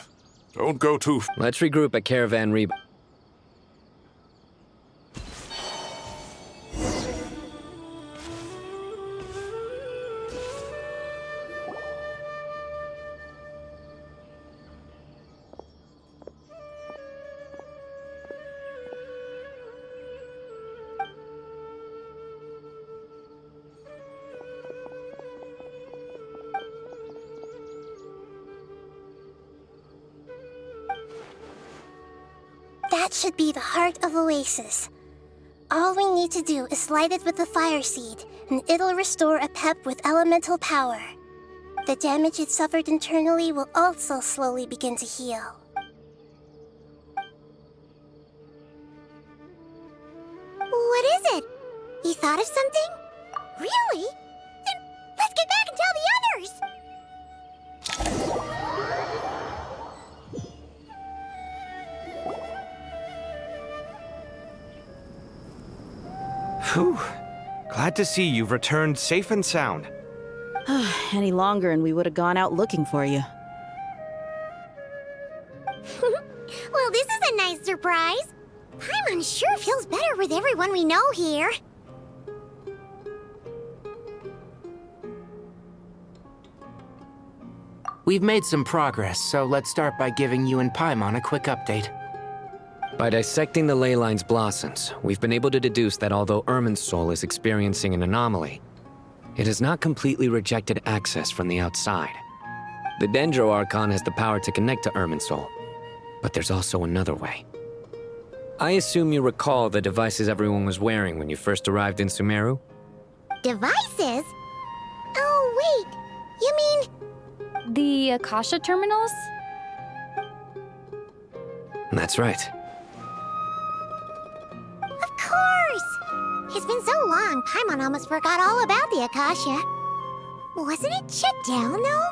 S2: don't go too far.
S16: Let's regroup at Caravan Rebot.
S17: That should be the heart of Oasis. All we need to do is light it with the fire seed, and it'll restore a pep with elemental power. The damage it suffered internally will also slowly begin to heal. What is it? You thought of something? Really? Then let's get back and tell the others!
S10: Whew. Glad to see you've returned safe and sound.
S12: Any longer and we would have gone out looking for you.
S17: Well, this is a nice surprise. Paimon sure feels better with everyone we know here.
S18: We've made some progress, so let's start by giving you and Paimon a quick update.
S16: By dissecting the ley line's blossoms, we've been able to deduce that although Irminsul is experiencing an anomaly, it has not completely rejected access from the outside. The Dendro Archon has the power to connect to Irminsul, but there's also another way. I assume you recall the devices everyone was wearing when you first arrived in Sumeru?
S17: Devices? Oh, wait. You mean...
S13: The Akasha terminals?
S16: That's right.
S17: Of course! It's been so long, Paimon almost forgot all about the Akasha. Wasn't it shut down, though?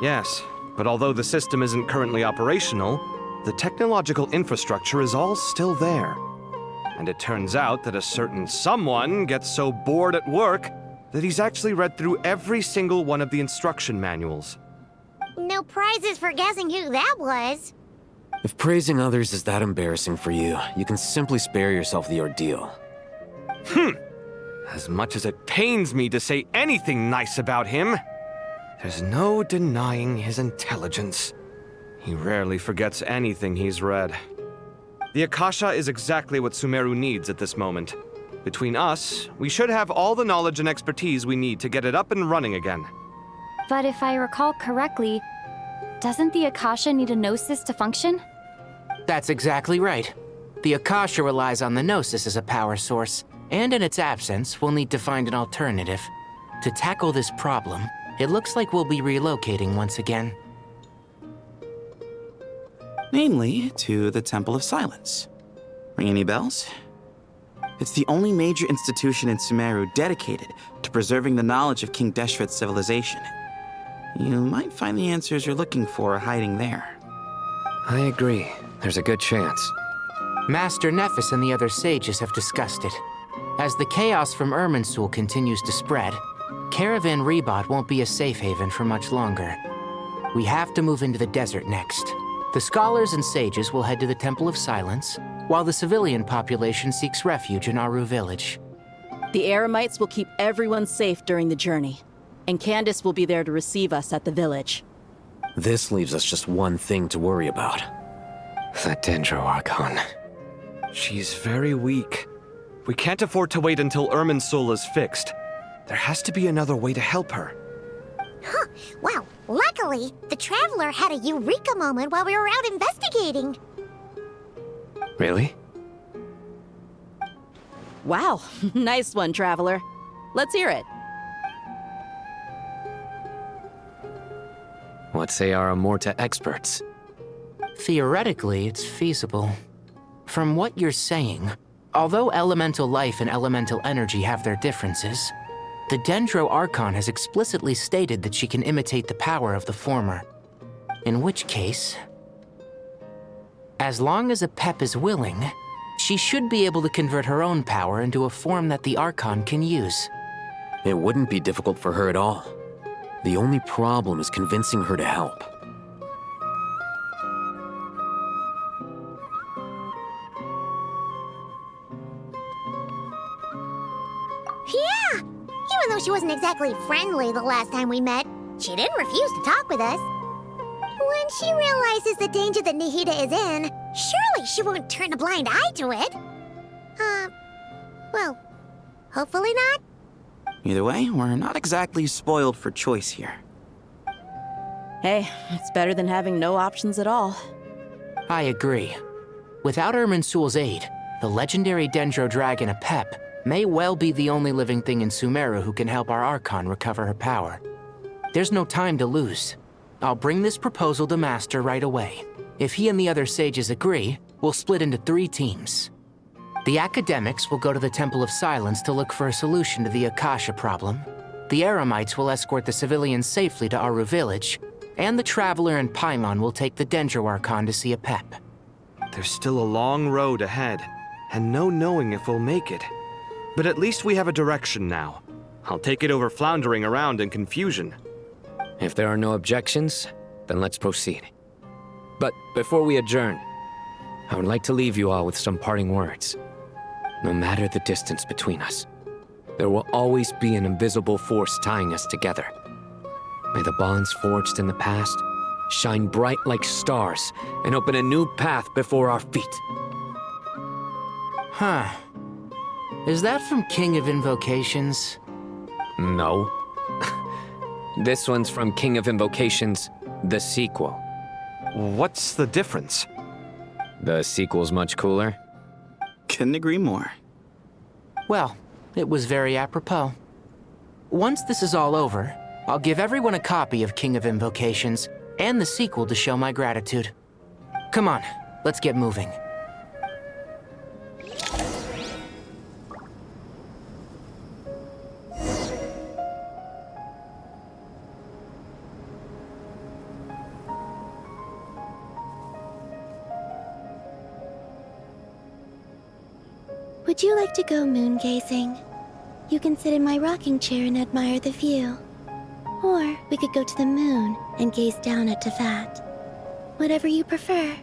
S10: Yes, but although the system isn't currently operational, the technological infrastructure is all still there. And it turns out that a certain someone gets so bored at work that he's actually read through every single one of the instruction manuals.
S17: No prizes for guessing who that was.
S23: If praising others is that embarrassing for you, you can simply spare yourself the ordeal.
S10: As much as it pains me to say anything nice about him, there's no denying his intelligence. He rarely forgets anything he's read. The Akasha is exactly what Sumeru needs at this moment. Between us, we should have all the knowledge and expertise we need to get it up and running again.
S13: But if I recall correctly, doesn't the Akasha need a gnosis to function?
S18: That's exactly right. The Akasha relies on the gnosis as a power source, and in its absence, we'll need to find an alternative. To tackle this problem, it looks like we'll be relocating once again.
S3: Namely, to the Temple of Silence. Ring any bells? It's the only major institution in Sumeru dedicated to preserving the knowledge of King Deshret's civilization. You might find the answers you're looking for hiding there.
S16: I agree. There's a good chance.
S18: Master Nephis and the other sages have discussed it. As the chaos from Irminsul continues to spread, Caravan Rebot won't be a safe haven for much longer. We have to move into the desert next. The scholars and sages will head to the Temple of Silence, while the civilian population seeks refuge in Aru village.
S12: The Eremites will keep everyone safe during the journey, and Candace will be there to receive us at the village.
S23: This leaves us just one thing to worry about.
S16: The Dendro Archon.
S10: She's very weak. We can't afford to wait until Irminsul is fixed. There has to be another way to help her.
S17: Huh. Wow. Luckily, the Traveler had a eureka moment while we were out investigating.
S16: Really?
S12: Wow, nice one, Traveler. Let's hear it.
S16: What say our Amorta experts?
S18: Theoretically, it's feasible. From what you're saying, although elemental life and elemental energy have their differences, the Dendro Archon has explicitly stated that she can imitate the power of the former. In which case, as long as Apep is willing, she should be able to convert her own power into a form that the Archon can use.
S23: It wouldn't be difficult for her at all. The only problem is convincing her to help.
S17: Yeah! Even though she wasn't exactly friendly the last time we met, she didn't refuse to talk with us. When she realizes the danger that Nahida is in, surely she won't turn a blind eye to it. Well, hopefully not.
S3: Either way, we're not exactly spoiled for choice here.
S12: Hey, it's better than having no options at all.
S18: I agree. Without Irminsul's aid, the legendary Dendro Dragon Apep may well be the only living thing in Sumeru who can help our Archon recover her power. There's no time to lose. I'll bring this proposal to Master right away. If he and the other sages agree, we'll split into 3 teams. The academics will go to the Temple of Silence to look for a solution to the Akasha problem. The Eremites will escort the civilians safely to Aru village, and the Traveler and Paimon will take the Dendro Archon to see Apep.
S10: There's still a long road ahead, and no knowing if we'll make it. But at least we have a direction now. I'll take it over floundering around in confusion.
S16: If there are no objections, then let's proceed. But before we adjourn, I would like to leave you all with some parting words. No matter the distance between us, there will always be an invisible force tying us together. May the bonds forged in the past shine bright like stars and open a new path before our feet.
S18: Huh. Is that from King of Invocations?
S16: No. This one's from King of Invocations, the sequel.
S10: What's the difference?
S16: The sequel's much cooler.
S3: Couldn't agree more.
S18: Well, it was very apropos. Once this is all over, I'll give everyone a copy of King of Invocations and the sequel to show my gratitude. Come on, let's get moving.
S17: Would you like to go moon gazing? You can sit in my rocking chair and admire the view. Or we could go to the moon and gaze down at Tefat. Whatever you prefer.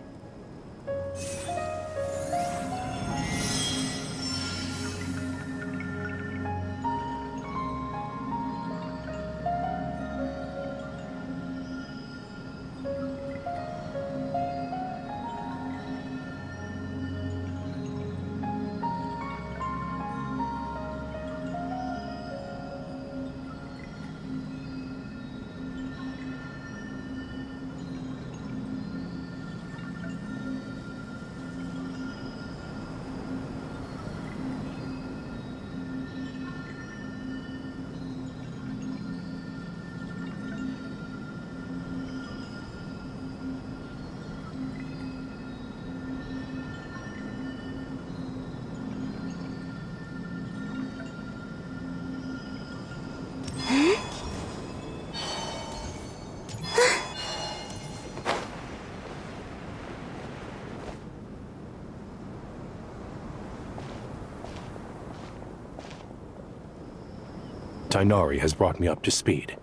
S8: Tighnari has brought me up to speed.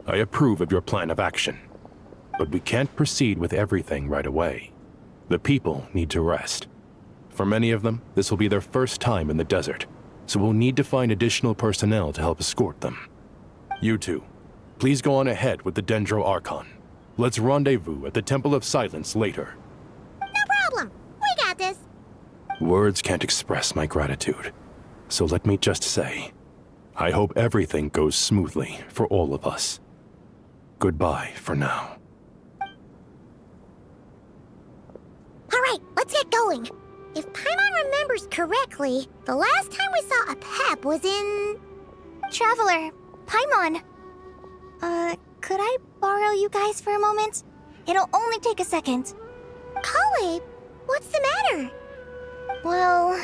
S8: I approve of your plan of action. But we can't proceed with everything right away. The people need to rest. For many of them, this will be their first time in the desert, so we'll need to find additional personnel to help escort them. You two, please go on ahead with the Dendro Archon. Let's rendezvous at the Temple of Silence later.
S17: No problem. We got this.
S8: Words can't express my gratitude. So let me just say, I hope everything goes smoothly for all of us. Goodbye for now.
S17: Alright, let's get going. If Paimon remembers correctly, the last time we saw a Pep was in...
S4: Traveler, Paimon. Could I borrow you guys for a moment? It'll only take a second.
S17: Kale, what's the matter?
S4: Well,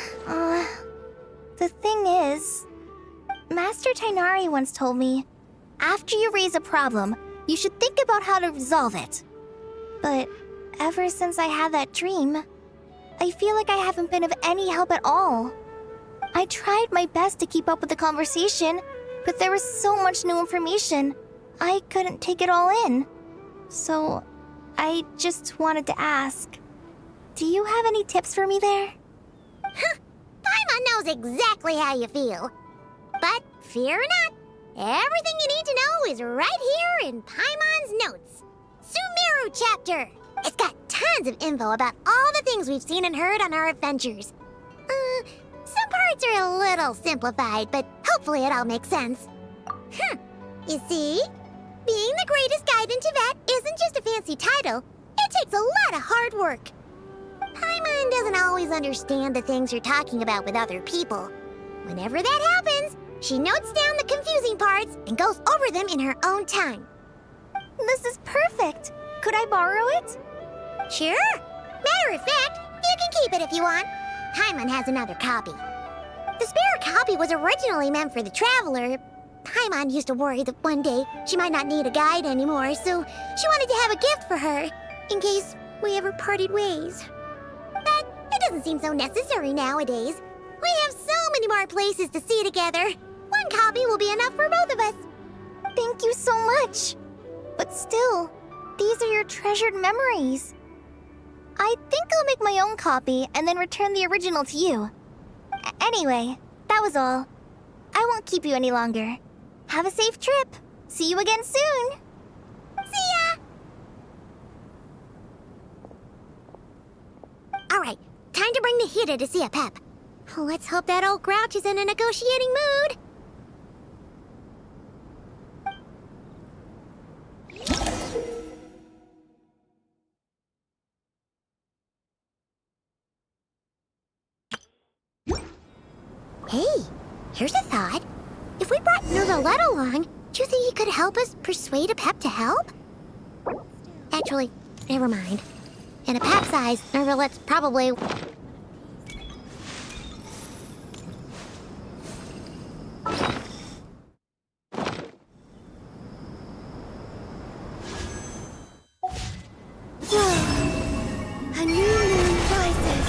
S4: the thing is... Master Tighnari once told me, after you raise a problem, you should think about how to resolve it. But ever since I had that dream, I feel like I haven't been of any help at all. I tried my best to keep up with the conversation, but there was so much new information, I couldn't take it all in. So, I just wanted to ask, do you have any tips for me there?
S17: Paimon knows exactly how you feel. But fear not, everything you need to know is right here in Paimon's notes. Sumeru chapter. It's got tons of info about all the things we've seen and heard on our adventures. Some parts are a little simplified, but hopefully it all makes sense. You see? Being the greatest guide in Tibet isn't just a fancy title. It takes a lot of hard work. Paimon doesn't always understand the things you're talking about with other people. Whenever that happens, she notes down the confusing parts and goes over them in her own time.
S4: This is perfect. Could I borrow it?
S17: Sure. Matter of fact, you can keep it if you want. Paimon has another copy. The spare copy was originally meant for the traveler. Paimon used to worry that one day she might not need a guide anymore, so she wanted to have a gift for her, in case we ever parted ways. But it doesn't seem so necessary nowadays. We have so many more places to see together. One copy will be enough for both of us.
S4: Thank you so much. But still, these are your treasured memories. I think I'll make my own copy and then return the original to you. Anyway, that was all. I won't keep you any longer. Have a safe trip. See you again soon.
S17: See ya! Alright, time to bring the Hida to see a Pep. Let's hope that old grouch is in a negotiating mood. Hey, here's a thought. If we brought Nervalet along, do you think he could help us persuade a Pep to help? Actually, never mind. In a Pep size, Nervalet's probably...
S4: A new moon rises.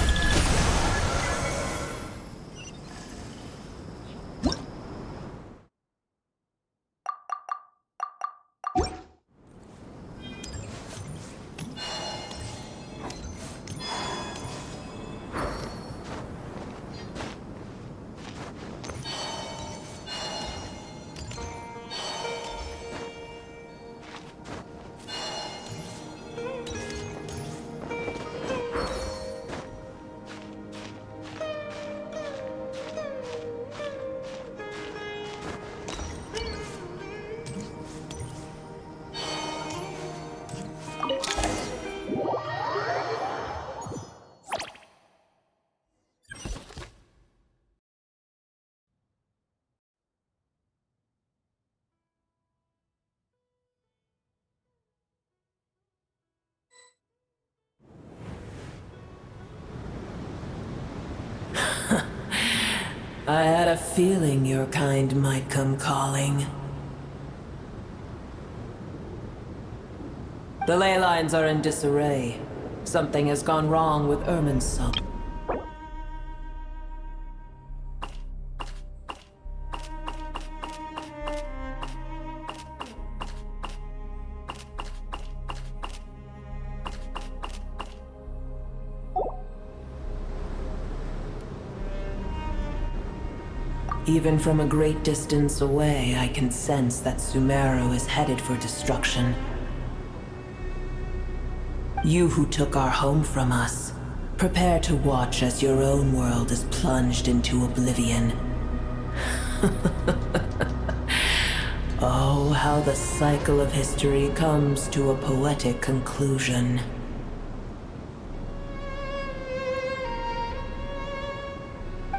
S6: I had a feeling your kind might come calling. The ley lines are in disarray. Something has gone wrong with Irminsul. Even from a great distance away, I can sense that Sumeru is headed for destruction. You who took our home from us, prepare to watch as your own world is plunged into oblivion. Oh, how the cycle of history comes to a poetic conclusion.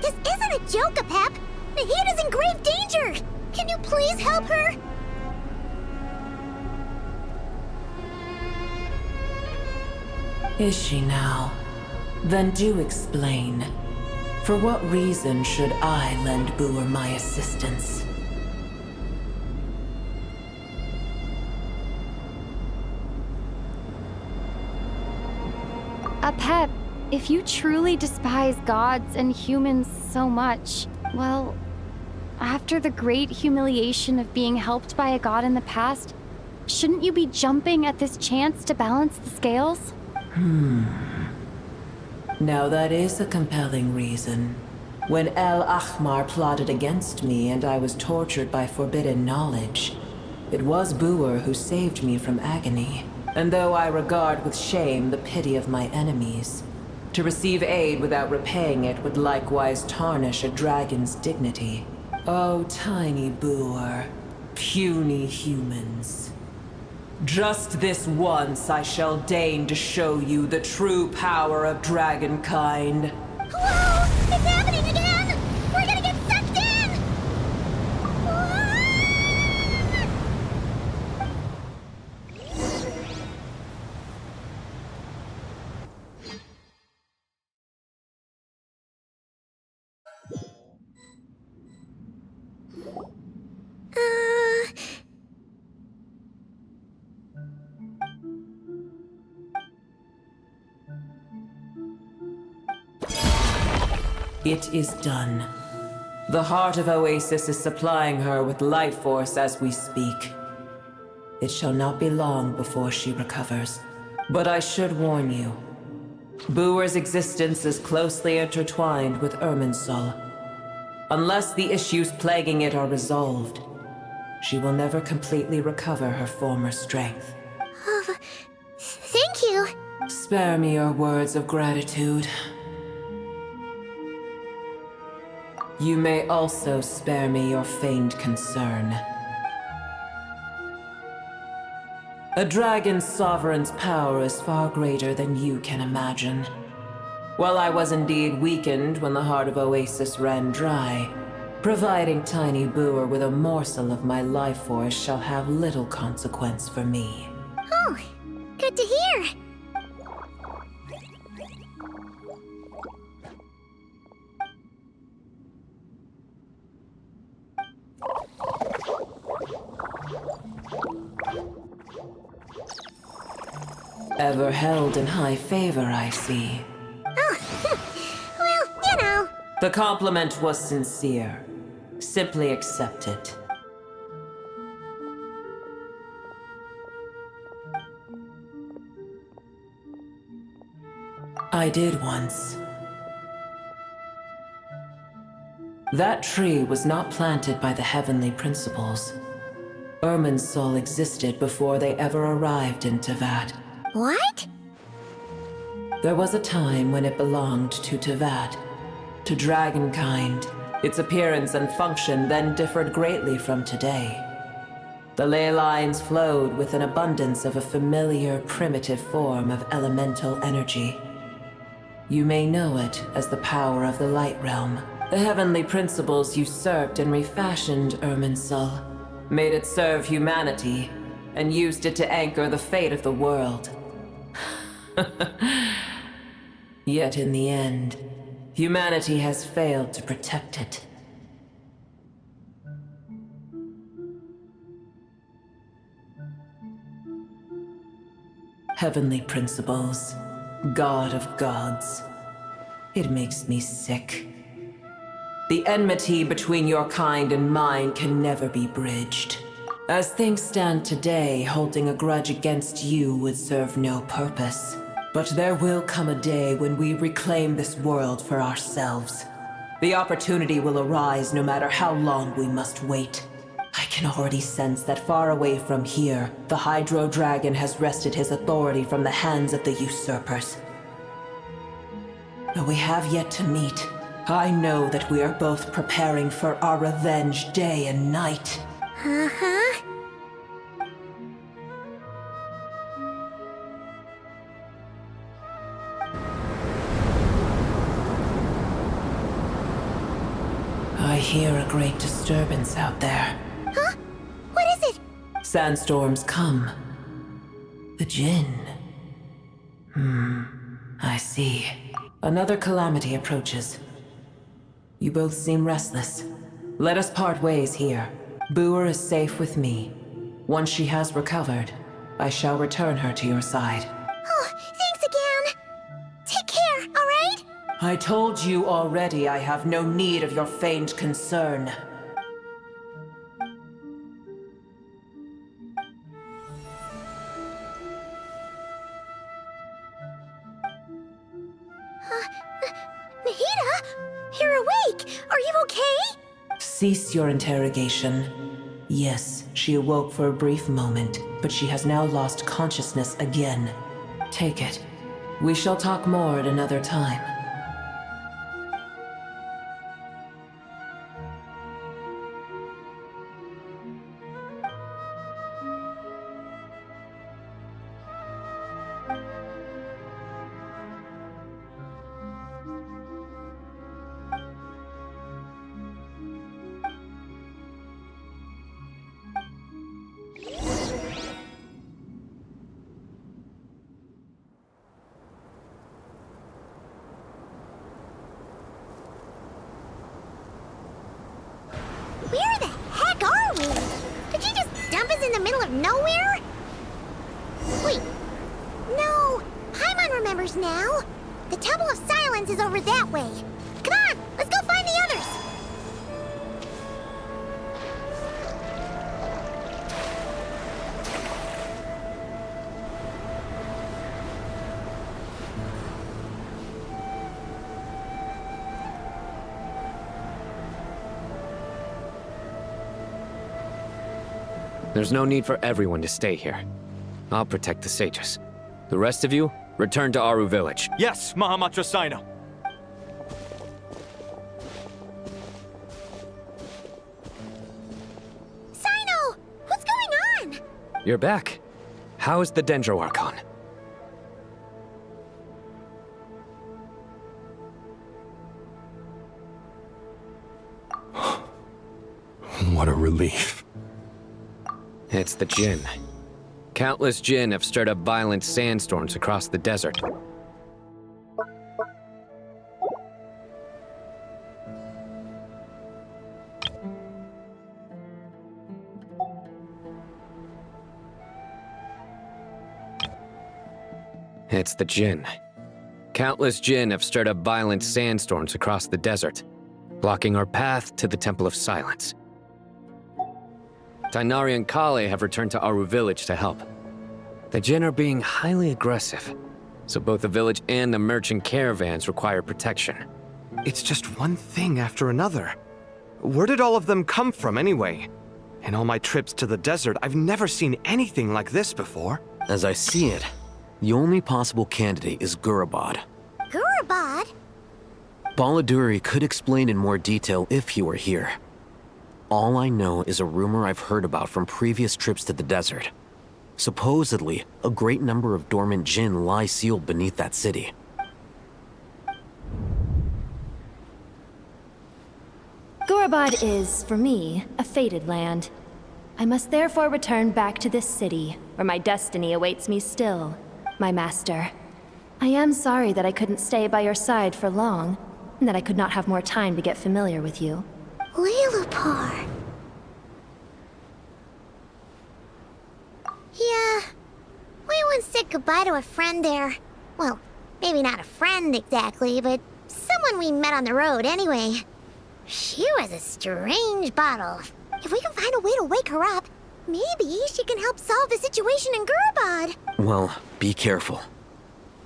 S17: This isn't a joke, Apep! Nahida's in grave danger! Can you please help her?
S6: Is she now? Then do explain. For what reason should I lend Booer my assistance?
S13: Apep, if you truly despise gods and humans so much, well, after the great humiliation of being helped by a god in the past, shouldn't you be jumping at this chance to balance the scales?
S6: Now that is a compelling reason. When El Ahmar plotted against me and I was tortured by forbidden knowledge, it was Booer who saved me from agony. And though I regard with shame the pity of my enemies, to receive aid without repaying it would likewise tarnish a dragon's dignity. Oh, tiny Booer, puny humans. Just this once I shall deign to show you the true power of dragonkind.
S17: Whoa! It's happening again! We're gonna get sucked in!
S6: It is done. The heart of Oasis is supplying her with life force as we speak. It shall not be long before she recovers. But I should warn you. Booer's existence is closely intertwined with Irminsul. Unless the issues plaguing it are resolved, she will never completely recover her former strength.
S17: Oh, thank you.
S6: Spare me your words of gratitude. You may also spare me your feigned concern. A dragon's sovereign's power is far greater than you can imagine. While I was indeed weakened when the heart of Oasis ran dry, providing Tiny Booer with a morsel of my life force shall have little consequence for me.
S17: Oh, good to hear.
S6: Ever held in high favor, I see.
S17: Oh, well, you know.
S6: The compliment was sincere. Simply accept it. I did once. That tree was not planted by the heavenly principles. Irminsul existed before they ever arrived in Tevat.
S17: What?
S6: There was a time when it belonged to Tevat, to dragonkind. Its appearance and function then differed greatly from today. The ley lines flowed with an abundance of a familiar, primitive form of elemental energy. You may know it as the power of the Light Realm. The heavenly principles usurped and refashioned Irminsul, made it serve humanity, and used it to anchor the fate of the world. Yet in the end, humanity has failed to protect it. Heavenly principles, God of gods. It makes me sick. The enmity between your kind and mine can never be bridged. As things stand today, holding a grudge against you would serve no purpose. But there will come a day when we reclaim this world for ourselves. The opportunity will arise no matter how long we must wait. I can already sense that far away from here, the Hydro Dragon has wrested his authority from the hands of the usurpers. Though we have yet to meet, I know that we are both preparing for our revenge day and night.
S17: Uh-huh.
S6: I hear a great disturbance out there.
S17: Huh? What is it?
S6: Sandstorms come. The Jinn. I see. Another calamity approaches. You both seem restless. Let us part ways here. Booer is safe with me. Once she has recovered, I shall return her to your side.
S17: Oh, thanks again. Take care, all right?
S6: I told you already I have no need of your feigned concern.
S17: Mahita? You're awake! Are you okay?
S6: Cease your interrogation. Yes, she awoke for a brief moment, but she has now lost consciousness again. Take it. We shall talk more at another time.
S17: Where the heck are we? Did you just dump us in the middle of nowhere? Wait. No. Paimon remembers now. The Temple of Silence is over that way. Come on, let's go find the others.
S16: There's no need for everyone to stay here. I'll protect the sages. The rest of you, return to Aru village.
S10: Yes, Mahamatra Sino.
S17: Sino! What's going on?
S16: You're back. How is the Dendro Archon?
S8: What a relief.
S16: It's the Jinn. Countless Jinn have stirred up violent sandstorms across the desert. It's the Jinn. Countless Jinn have stirred up violent sandstorms across the desert, blocking our path to the Temple of Silence. Tainari and Kale have returned to Aru village to help. The Jinn are being highly aggressive, so both the village and the merchant caravans require protection.
S10: It's just one thing after another. Where did all of them come from anyway? In all my trips to the desert, I've never seen anything like this before.
S23: As I see it, the only possible candidate is Gurabad.
S17: Gurabad?
S23: Baladuri could explain in more detail if he were here. All I know is a rumor I've heard about from previous trips to the desert. Supposedly, a great number of dormant Jinn lie sealed beneath that city.
S13: Gurabad is, for me, a fated land. I must therefore return back to this city, where my destiny awaits me still, my master. I am sorry that I couldn't stay by your side for long, and that I could not have more time to get familiar with you.
S17: Lilupar. Yeah. We once did goodbye to a friend there. Well, maybe not a friend exactly, but someone we met on the road anyway. She was a strange bottle. If we can find a way to wake her up, maybe she can help solve the situation in Gurabad.
S23: Well, be careful.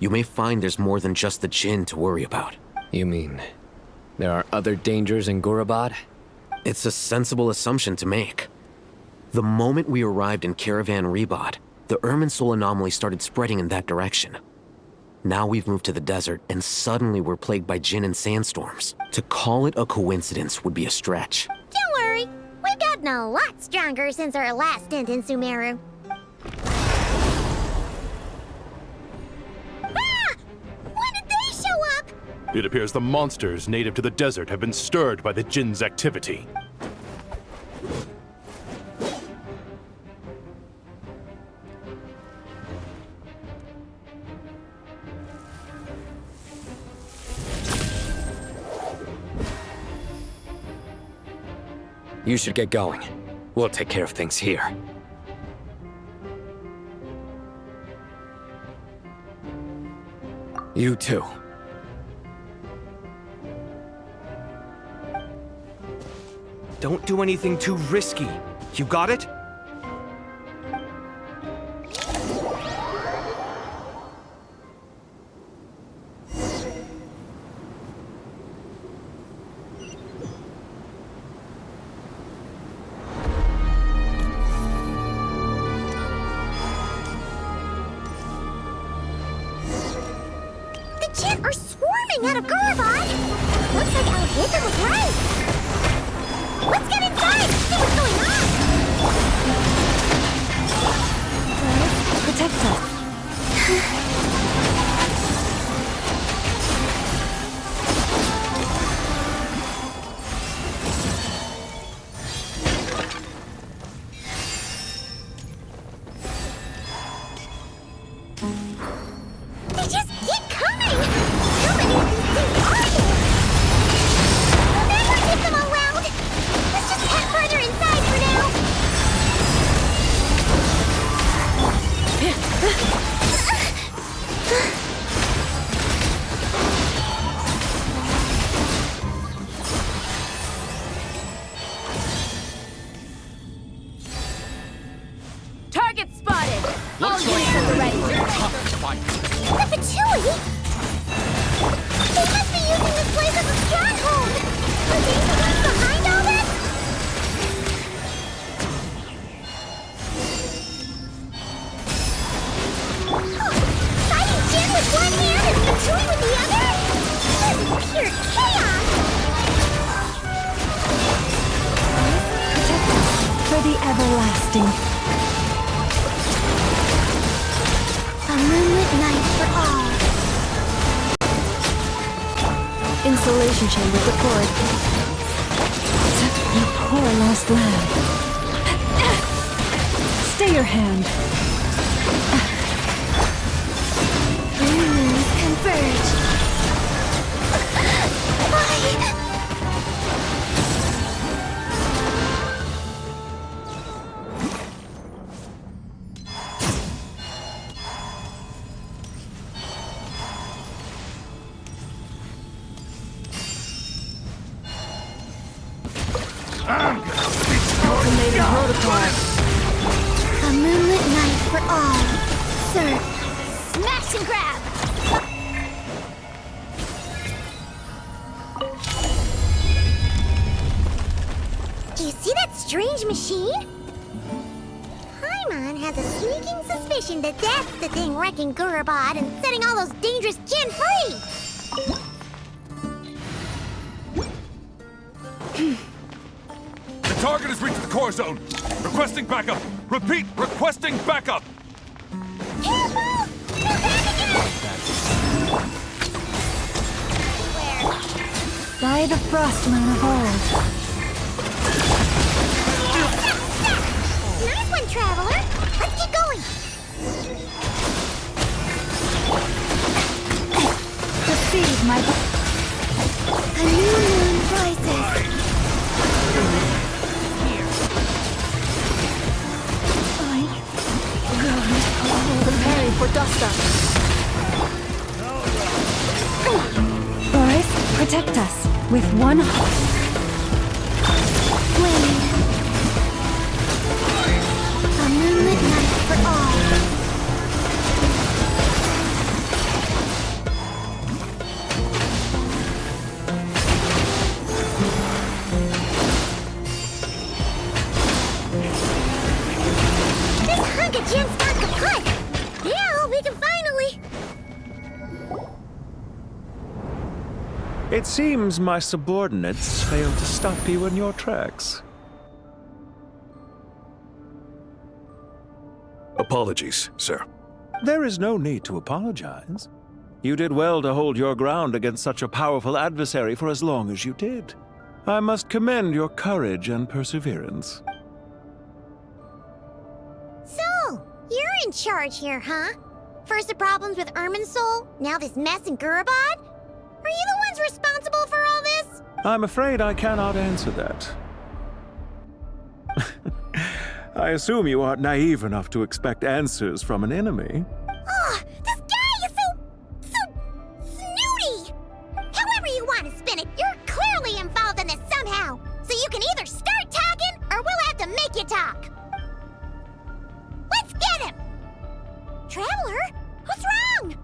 S23: You may find there's more than just the Jinn to worry about.
S16: You mean there are other dangers in Gurabad?
S23: It's a sensible assumption to make. The moment we arrived in Caravan Rebad, the Irminsul anomaly started spreading in that direction. Now we've moved to the desert, and suddenly we're plagued by Jinn and sandstorms. To call it a coincidence would be a stretch.
S17: Don't worry, we've gotten a lot stronger since our last stint in Sumeru. When did they show up?
S8: It appears the monsters native to the desert have been stirred by the Jinn's activity.
S16: You should get going. We'll take care of things here. You too.
S10: Don't do anything too risky. You got it?
S17: The Jinn are swarming out of Gurabad! Looks like Alvita was right! Let's get inside and see what's going on!
S13: Protect us.
S17: They just keep coming! How many of these things are there? We'll never get them all out! Let's just head further inside for now!
S12: Target spotted! All
S21: Looks
S12: units at the ready.
S17: The Fatui! They must be using this place as a stronghold! Are they the ones behind all this? Fighting Jinn with one hand and Fatui with the other? This is pure chaos!
S13: For the everlasting.
S17: A moonlit night for all.
S13: Insulation chamber deployed. You poor lost lamb. Stay your hand.
S17: Three moons converge. Why?
S13: Automated protocol.
S17: A moonlit night for all. Sir, smash and grab! Do you see that strange machine? Paimon has a sneaking suspicion that that's the thing wrecking Gurabad and setting all those dangerous Jinn free!
S21: The target has reached the core zone. Requesting backup. Repeat, requesting backup.
S17: Careful! No
S13: By the Frostmoon of old.
S17: Nice one, Traveler! Let's keep going!
S13: Receive my...
S17: A new moon rises.
S13: Preparing for dust protect us with one
S17: Flame. A moonlit night for all. This hunk of gem's not kaput. Yeah, we can finally...
S15: It seems my subordinates failed to stop you in your tracks.
S8: Apologies, sir.
S15: There is no need to apologize. You did well to hold your ground against such a powerful adversary for as long as you did. I must commend your courage and perseverance.
S17: So, you're in charge here, huh? First the problems with Irminsul, now this mess in Gurabad? Are you the ones responsible for all this?
S15: I'm afraid I cannot answer that. I assume you aren't naive enough to expect answers from an enemy.
S17: Ugh, this guy is so snooty! However you want to spin it, you're clearly involved in this somehow. So you can either start talking, or we'll have to make you talk. Let's get him! Traveler? What's wrong?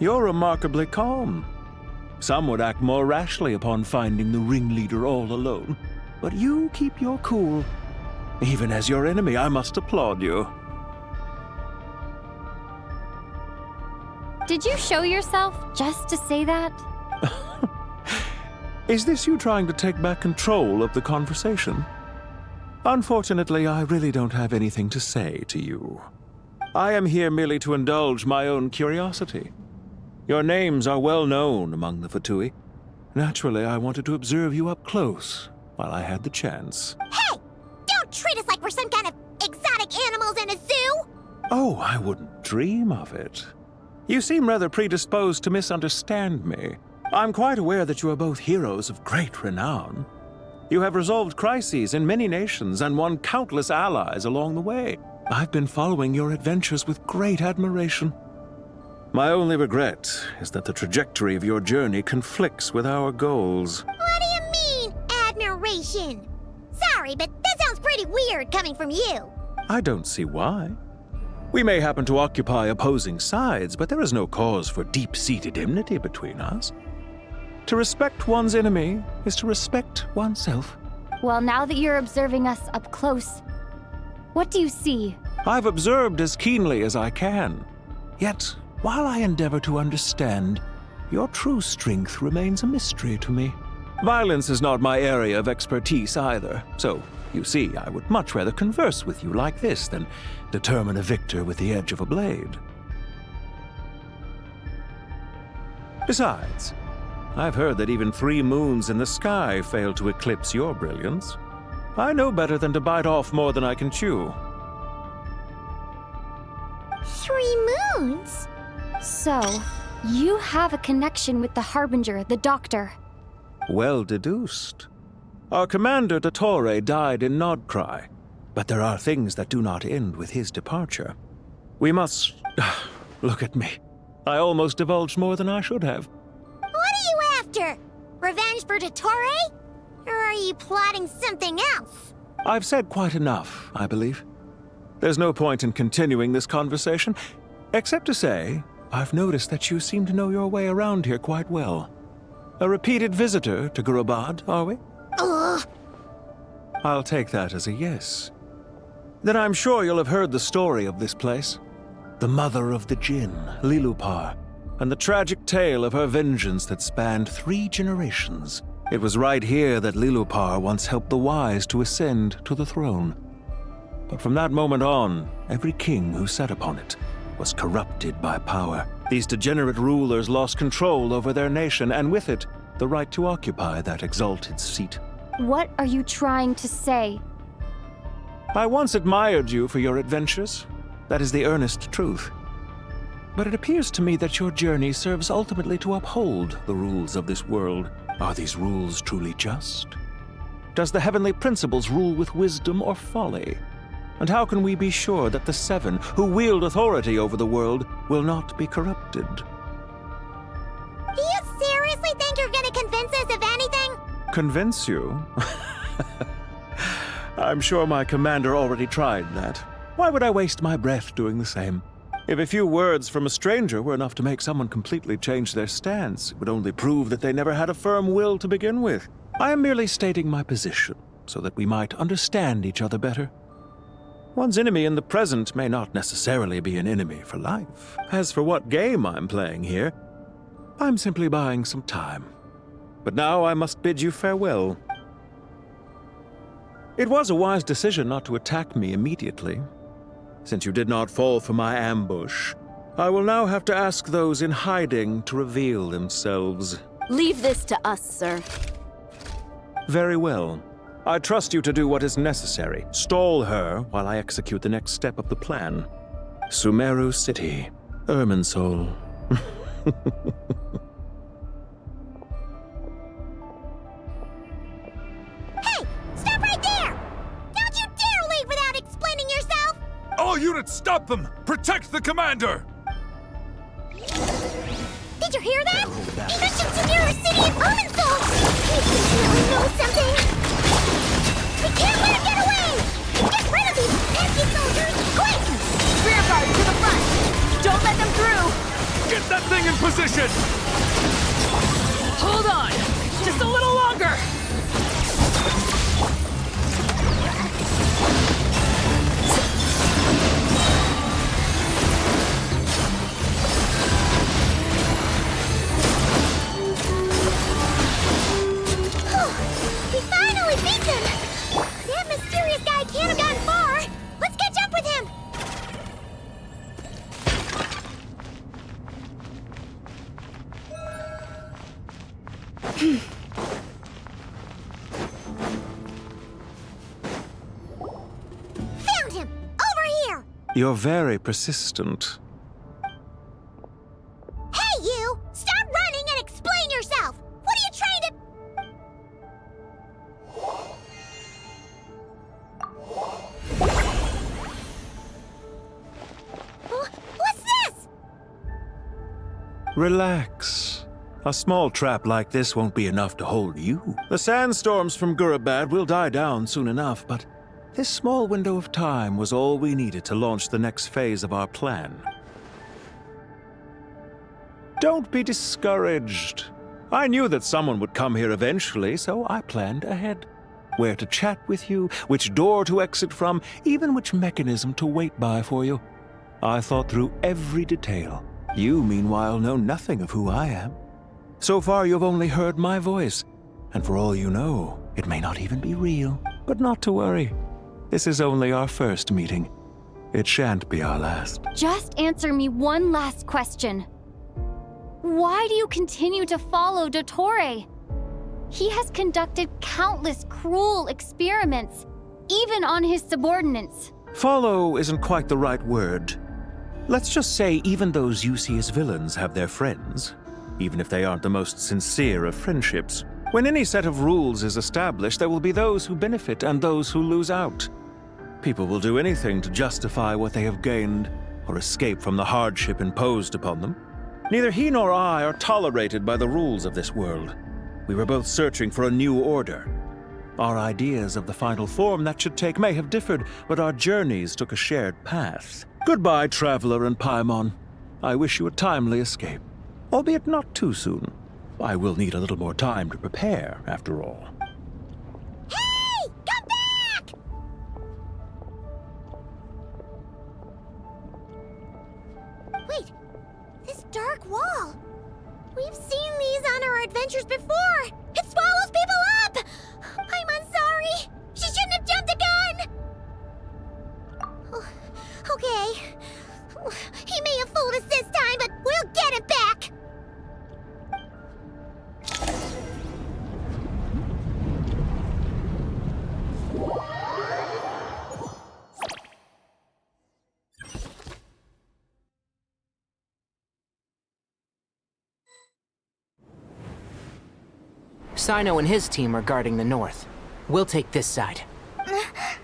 S15: You're remarkably calm. Some would act more rashly upon finding the ringleader all alone. But you keep your cool. Even as your enemy, I must applaud you.
S13: Did you show yourself just to say that?
S15: Is this you trying to take back control of the conversation? Unfortunately, I really don't have anything to say to you. I am here merely to indulge my own curiosity. Your names are well known among the Fatui. Naturally, I wanted to observe you up close while I had the chance.
S17: Hey! Don't treat us like we're some kind of exotic animals in a zoo!
S15: Oh, I wouldn't dream of it. You seem rather predisposed to misunderstand me. I'm quite aware that you are both heroes of great renown. You have resolved crises in many nations and won countless allies along the way. I've been following your adventures with great admiration. My only regret is that the trajectory of your journey conflicts with our goals.
S17: What do you mean, admiration? Sorry, but that sounds pretty weird coming from you.
S15: I don't see why. We may happen to occupy opposing sides, but there is no cause for deep-seated enmity between us. To respect one's enemy is to respect oneself.
S13: Well, now that you're observing us up close, what do you see?
S15: I've observed as keenly as I can. Yet, while I endeavor to understand, your true strength remains a mystery to me. Violence is not my area of expertise either, so, you see, I would much rather converse with you like this than determine a victor with the edge of a blade. Besides, I've heard that even 3 moons in the sky fail to eclipse your brilliance. I know better than to bite off more than I can chew.
S17: 3 moons?
S13: So, you have a connection with the Harbinger, the Doctor.
S15: Well deduced. Our commander, Dottore, died in Nodcry, but there are things that do not end with his departure. We must... Look at me. I almost divulged more than I should have.
S17: What are you after? Revenge for Dottore? Or are you plotting something else?
S15: I've said quite enough, I believe. There's no point in continuing this conversation, except to say, I've noticed that you seem to know your way around here quite well. A repeated visitor to Gurabad, are we?
S17: Ugh.
S15: I'll take that as a yes. Then I'm sure you'll have heard the story of this place. The mother of the Jinn, Lilupar, and the tragic tale of her vengeance that spanned 3 generations. It was right here that Lilupar once helped the wise to ascend to the throne. But from that moment on, every king who sat upon it was corrupted by power. These degenerate rulers lost control over their nation, and with it, the right to occupy that exalted seat.
S13: What are you trying to say?
S15: I once admired you for your adventures. That is the earnest truth. But it appears to me that your journey serves ultimately to uphold the rules of this world. Are these rules truly just? Does the heavenly principles rule with wisdom or folly? And how can we be sure that the Seven, who wield authority over the world, will not be corrupted?
S17: Do you seriously think you're gonna convince us of anything?
S15: Convince you? I'm sure my commander already tried that. Why would I waste my breath doing the same? If a few words from a stranger were enough to make someone completely change their stance, it would only prove that they never had a firm will to begin with. I am merely stating my position, so that we might understand each other better. One's enemy in the present may not necessarily be an enemy for life. As for what game I'm playing here, I'm simply buying some time. But now I must bid you farewell. It was a wise decision not to attack me immediately. Since you did not fall for my ambush, I will now have to ask those in hiding to reveal themselves.
S12: Leave this to us, sir.
S15: Very well. I trust you to do what is necessary. Stall her while I execute the next step of the plan. Sumeru City, Irminsul.
S17: Hey! Stop right there! Don't you dare leave without explaining yourself!
S21: All units, stop them! Protect the commander!
S17: Did you hear that? He mentioned Sumeru City and Irminsul! He really knows something! We can't let him get away! Get rid of these pesky soldiers, quick!
S12: Rear guard to the front! Don't let them through!
S21: Get that thing in position!
S12: Hold on! Just a little longer!
S17: We finally beat them! That mysterious guy can't have gotten far! Let's catch up with him! Found him! Over here!
S15: You're very persistent.
S17: Hey, you! Stop running and explain yourself! What are you trying to... What's this?
S15: Relax. A small trap like this won't be enough to hold you. The sandstorms from Gurabad will die down soon enough, but this small window of time was all we needed to launch the next phase of our plan. Don't be discouraged. I knew that someone would come here eventually, so I planned ahead. Where to chat with you, which door to exit from, even which mechanism to wait by for you. I thought through every detail. You, meanwhile, know nothing of who I am. So far, you've only heard my voice, and for all you know, it may not even be real. But not to worry. This is only our first meeting. It shan't be our last.
S13: Just answer me one last question. Why do you continue to follow Dottore? He has conducted countless cruel experiments, even on his subordinates.
S15: Follow isn't quite the right word. Let's just say even those you see as villains have their friends, even if they aren't the most sincere of friendships. When any set of rules is established, there will be those who benefit and those who lose out. People will do anything to justify what they have gained or escape from the hardship imposed upon them. Neither he nor I are tolerated by the rules of this world. We were both searching for a new order. Our ideas of the final form that should take may have differed, but our journeys took a shared path. Goodbye, traveler and Paimon. I wish you a timely escape, albeit not too soon. I will need a little more time to prepare, after all.
S17: Hey! Come back! Wait, this dark wall. We've seen these on our adventures before. It swallows people up! I'm sorry. She shouldn't have jumped the gun! Oh, okay. He may have fooled us this time, but we'll get him back!
S18: Sino and his team are guarding the north. We'll take this side.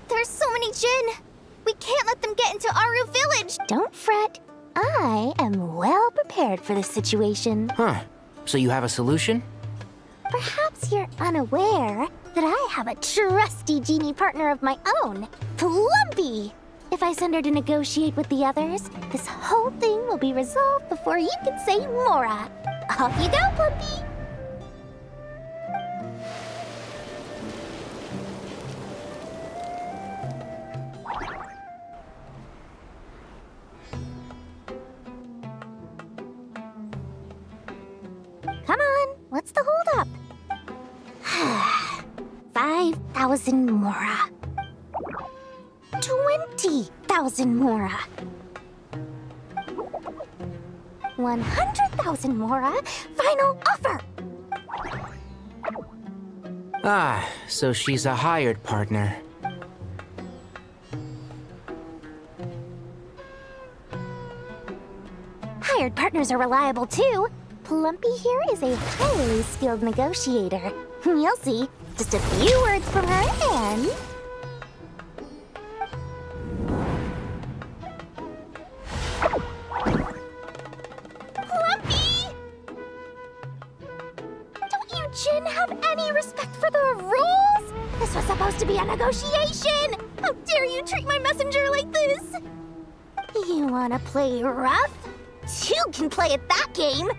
S4: There's so many Jin. We can't let them get into Aru Village.
S17: Don't fret. I am well prepared for this situation.
S18: Huh. So you have a solution?
S17: Perhaps you're unaware that I have a trusty genie partner of my own, Plumpy. If I send her to negotiate with the others, this whole thing will be resolved before you can say Mora. Off you go, Plumpy. Come on, what's the holdup? 5,000 Mora. 20,000 Mora. 100,000 Mora. Final offer.
S18: Ah, so she's a hired partner.
S17: Hired partners are reliable too. Plumpy here is a highly skilled negotiator. You'll see. Just a few words from her and... Plumpy! Don't you Jin have any respect for the rules? This was supposed to be a negotiation! How dare you treat my messenger like this? You wanna play rough? You can play at that game!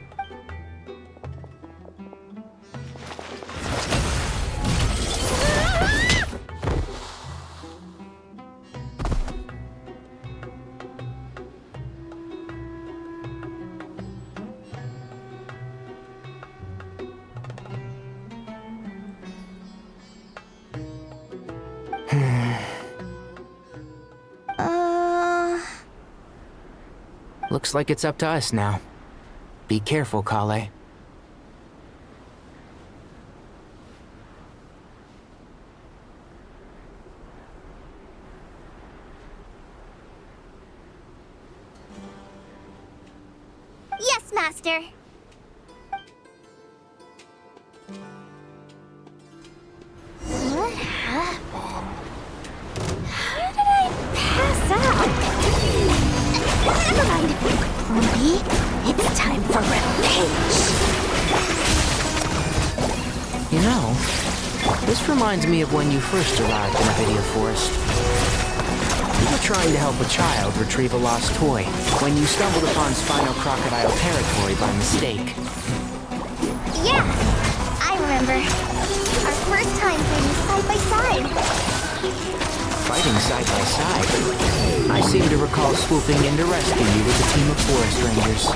S18: Looks like it's up to us now. Be careful, Kale.
S4: Yes, Master.
S17: What happened? How did I pass out? Never mind, Plumpy. It's time for revenge.
S18: You know, this reminds me of when you first arrived in Avidia Forest. You were trying to help a child retrieve a lost toy when you stumbled upon Spinal Crocodile territory by mistake.
S4: Yeah, I remember. Our first time fighting side by side.
S18: Fighting side by side? I seem to recall swooping in to rescue you with a team of forest rangers.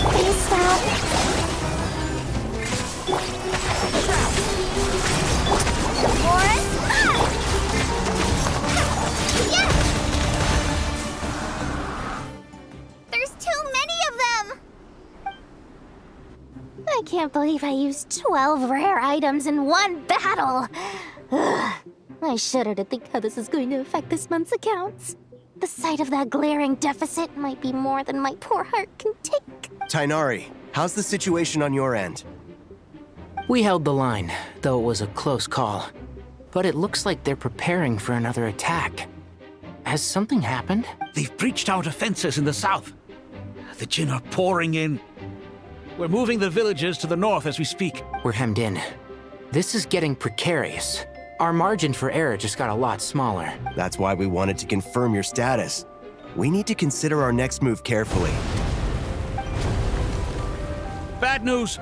S17: Please stop.
S4: Forest? Yes! There's too many of them!
S17: I can't believe I used 12 rare items in one battle. Ugh. I shudder to think how this is going to affect this month's accounts. The sight of that glaring deficit might be more than my poor heart can take.
S14: Tainari, how's the situation on your end?
S18: We held the line, though it was a close call. But it looks like they're preparing for another attack. Has something happened?
S19: They've breached our defenses in the south. The Jin are pouring in. We're moving the villagers to the north as we speak.
S18: We're hemmed in. This is getting precarious. Our margin for error just got a lot smaller.
S14: That's why we wanted to confirm your status. We need to consider our next move carefully.
S19: Bad news!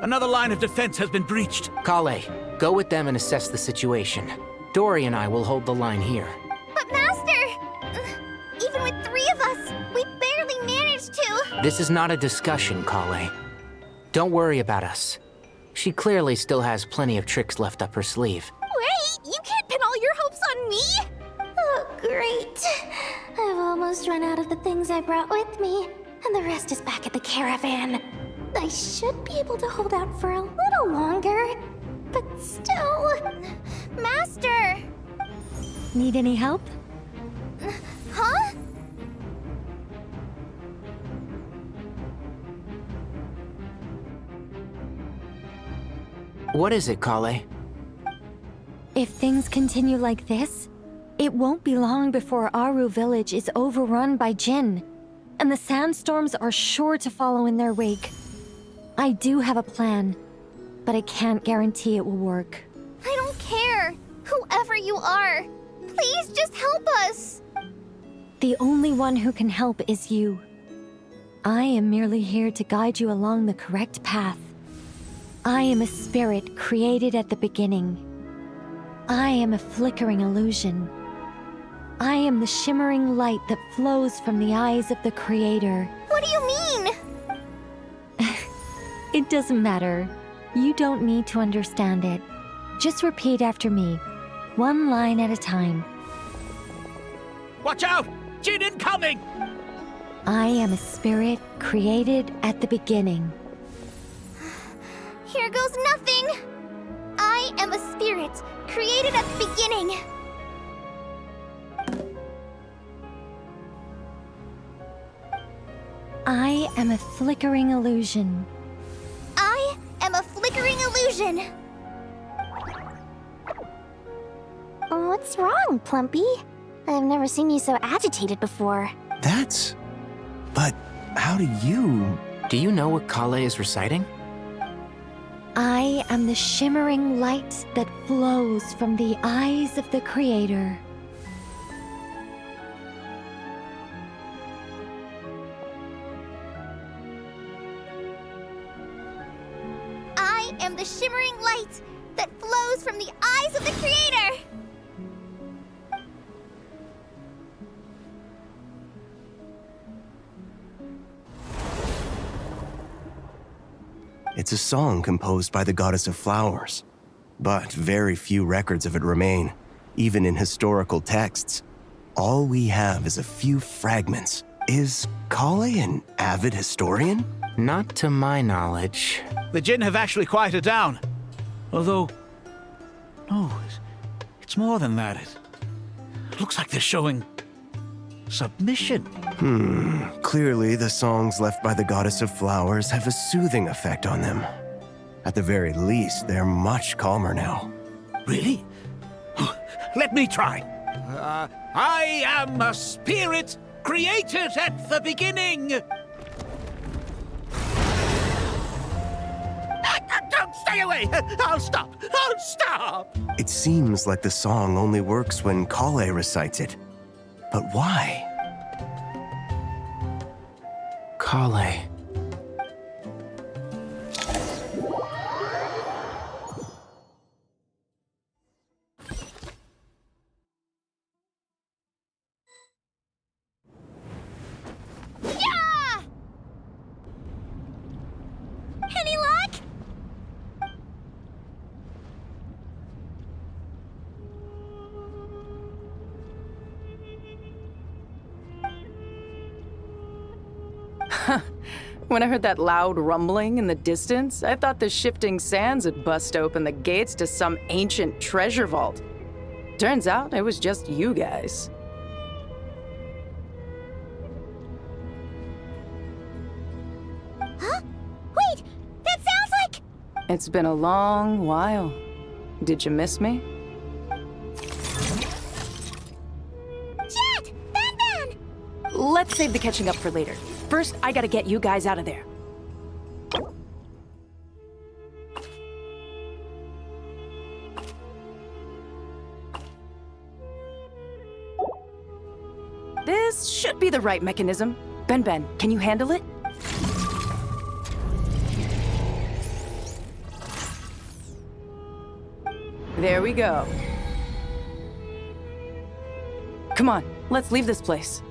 S19: Another line of defense has been breached.
S18: Kale, go with them and assess the situation. Dory and I will hold the line here.
S4: But Master! Even with 3 of us, we barely managed to.
S18: This is not a discussion, Kale. Don't worry about us. She clearly still has plenty of tricks left up her sleeve.
S17: Wait, you can't pin all your hopes on me? Oh, great. I've almost run out of the things I brought with me, and the rest is back at the caravan. I should be able to hold out for a little longer, but still...
S4: Master!
S7: Need any help?
S4: Huh?
S18: What is it, Kale?
S13: If things continue like this, it won't be long before Aru village is overrun by Jinn, and the sandstorms are sure to follow in their wake. I do have a plan, but I can't guarantee it will work.
S4: I don't care. Whoever you are, please just help us.
S13: The only one who can help is you. I am merely here to guide you along the correct path. I am a spirit created at the beginning. I am a flickering illusion. I am the shimmering light that flows from the eyes of the Creator.
S4: What do you mean?
S13: It doesn't matter. You don't need to understand it. Just repeat after me, one line at a time.
S19: Watch out! Jinn incoming!
S13: I am a spirit created at the beginning.
S4: Here goes nothing. I am a spirit created at the beginning.
S13: I am a flickering illusion.
S4: I am a flickering illusion. What's wrong, Plumpy? I've never seen you so agitated before.
S14: But how do you...
S18: Do you know what Kale is reciting?
S13: I am the shimmering light that flows from the eyes of the Creator.
S4: I am the shimmering light that flows from the eyes of the Creator.
S14: It's a song composed by the goddess of flowers, but very few records of it remain, even in historical texts. All we have is a few fragments. Is Kale an avid historian?
S18: Not to my knowledge.
S19: The Jinn have actually quieted down. Although, no, it's more than that. It looks like they're showing submission.
S14: Clearly the songs left by the goddess of flowers have a soothing effect on them. At the very least, they're much calmer now.
S19: Really? Let me try. I am a spirit created at the beginning. Don't stay away! I'll stop! I'll stop!
S14: It seems like the song only works when Kale recites it. But why?
S18: Kale.
S4: Yeah! Any luck?
S1: When I heard that loud rumbling in the distance, I thought the shifting sands had bust open the gates to some ancient treasure vault. Turns out it was just you guys.
S4: Huh? Wait, that sounds like...
S1: It's been a long while. Did you miss me?
S4: Jet! Ban!
S1: Let's save the catching up for later. First, I gotta get you guys out of there. This should be the right mechanism. Ben, can you handle it? There we go. Come on, let's leave this place.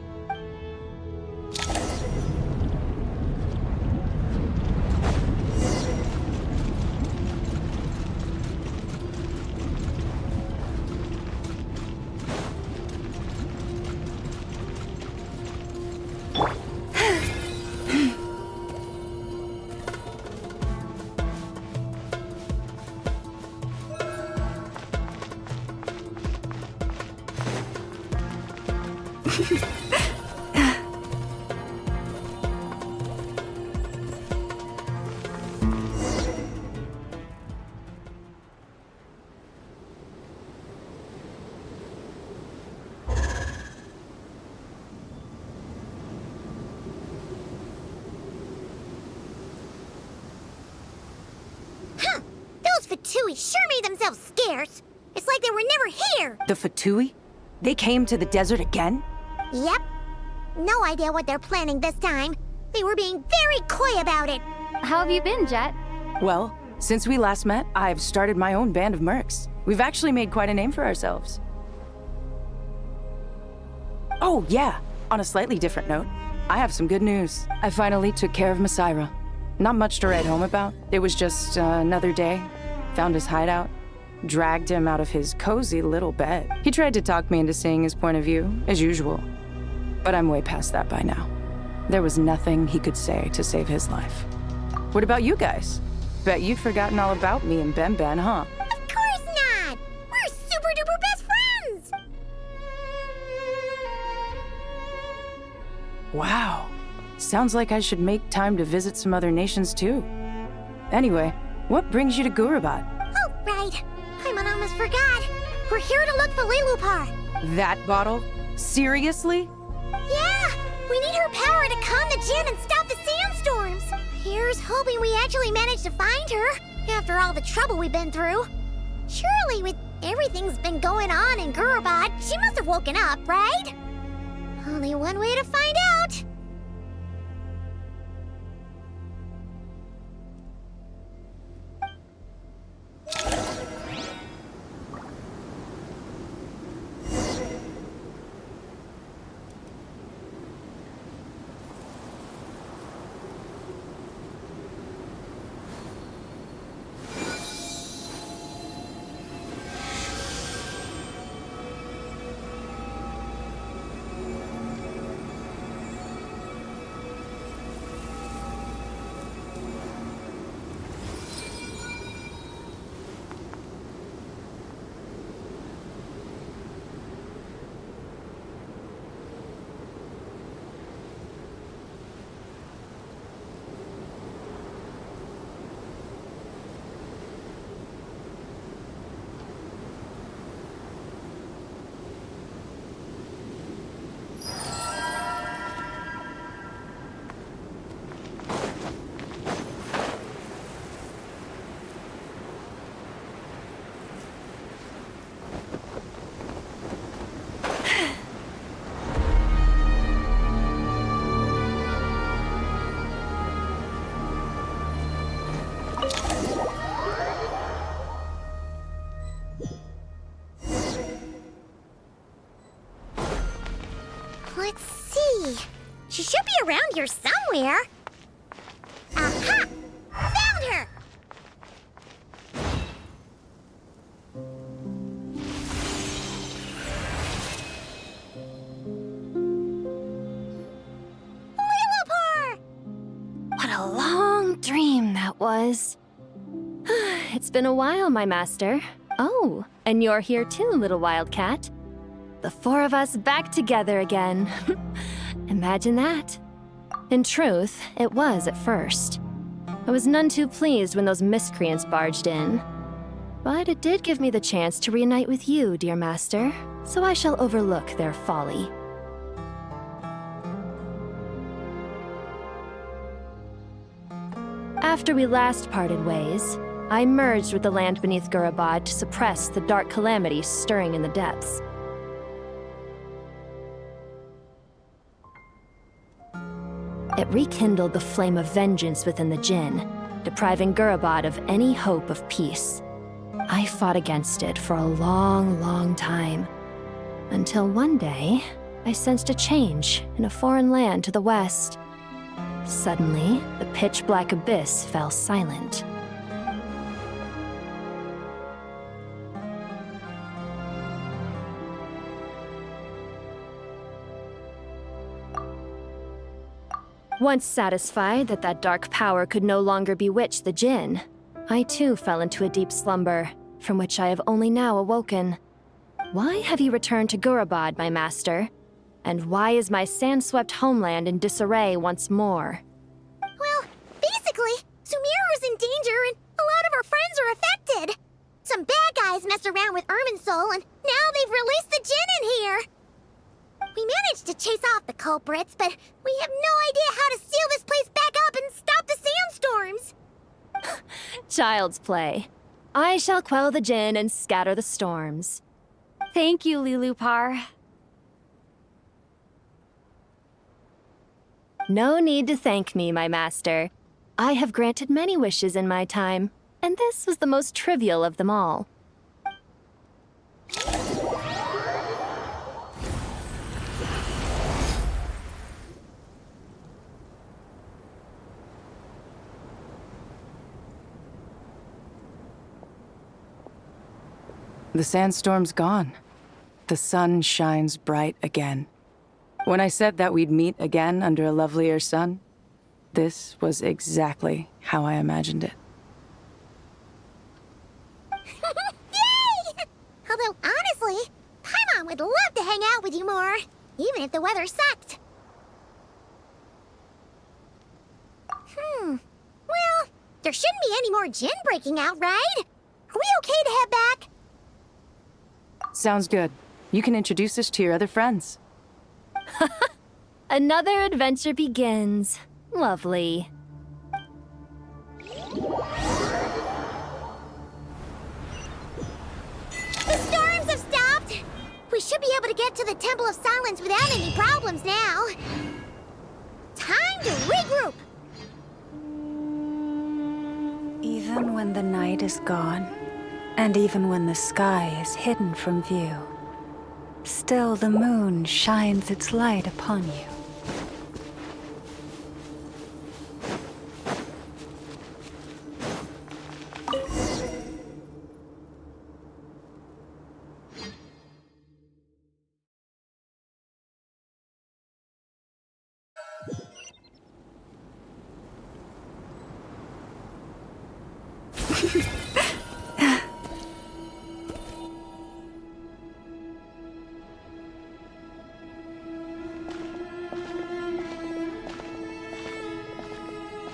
S17: sure made themselves scarce. It's like they were never here.
S1: The Fatui? They came to the desert again?
S17: Yep. No idea what they're planning this time. They were being very coy about it.
S13: How have you been, Jet?
S1: Well, since we last met, I've started my own band of mercs. We've actually made quite a name for ourselves. Oh, yeah. On a slightly different note, I have some good news. I finally took care of Masaira. Not much to write home about. It was just another day. Found his hideout. Dragged him out of his cozy little bed. He tried to talk me into seeing his point of view, as usual. But I'm way past that by now. There was nothing he could say to save his life. What about you guys? Bet you've forgotten all about me and Ben Ben, huh?
S17: Of course not! We're super duper best friends!
S1: Wow. Sounds like I should make time to visit some other nations too. Anyway, what brings you to Gurabad?
S17: Oh, right. I almost forgot. We're here to look for Lilupar.
S1: That bottle? Seriously?
S17: Yeah! We need her power to calm the Jinn and stop the sandstorms. Here's hoping we actually manage to find her, after all the trouble we've been through. Surely, with everything's been going on in Gurabad, she must have woken up, right? Only one way to find out. Let's see. She should be around here somewhere. Aha! Found her! Lilupar!
S13: What a long dream that was. It's been a while, my master. Oh, and you're here too, little wildcat. The four of us back together again. Imagine that. In truth, it was at first. I was none too pleased when those miscreants barged in. But it did give me the chance to reunite with you, dear master, so I shall overlook their folly. After we last parted ways, I merged with the land beneath Gurabad to suppress the dark calamity stirring in the depths. It rekindled the flame of vengeance within the Jinn, depriving Gurabad of any hope of peace. I fought against it for a long, long time, until one day, I sensed a change in a foreign land to the west. Suddenly, the pitch-black abyss fell silent. Once satisfied that that dark power could no longer bewitch the Jinn, I too fell into a deep slumber, from which I have only now awoken. Why have you returned to Gurabad, my master? And why is my sand-swept homeland in disarray once more?
S17: Well, basically, Sumeru's in danger and a lot of our friends are affected. Some bad guys messed around with Irminsul and now they've released the Jinn in here. We managed to chase off the culprits, but we have no idea how to seal this place back up and stop the sandstorms.
S13: Child's play.
S5: I shall quell the Jinn and scatter the storms.
S13: Thank you, Lilupar.
S5: No need to thank me, my master. I have granted many wishes in my time, and this was the most trivial of them all.
S1: The sandstorm's gone. The sun shines bright again. When I said that we'd meet again under a lovelier sun, this was exactly how I imagined it.
S17: Yay! Although, honestly, Paimon would love to hang out with you more, even if the weather sucked. Well, there shouldn't be any more Jinn breaking out, right? Are we okay to head back?
S1: Sounds good. You can introduce us to your other friends.
S5: Another adventure begins. Lovely.
S17: The storms have stopped! We should be able to get to the Temple of Silence without any problems now. Time to regroup!
S20: Even when the night is gone, and even when the sky is hidden from view, still the moon shines its light upon you.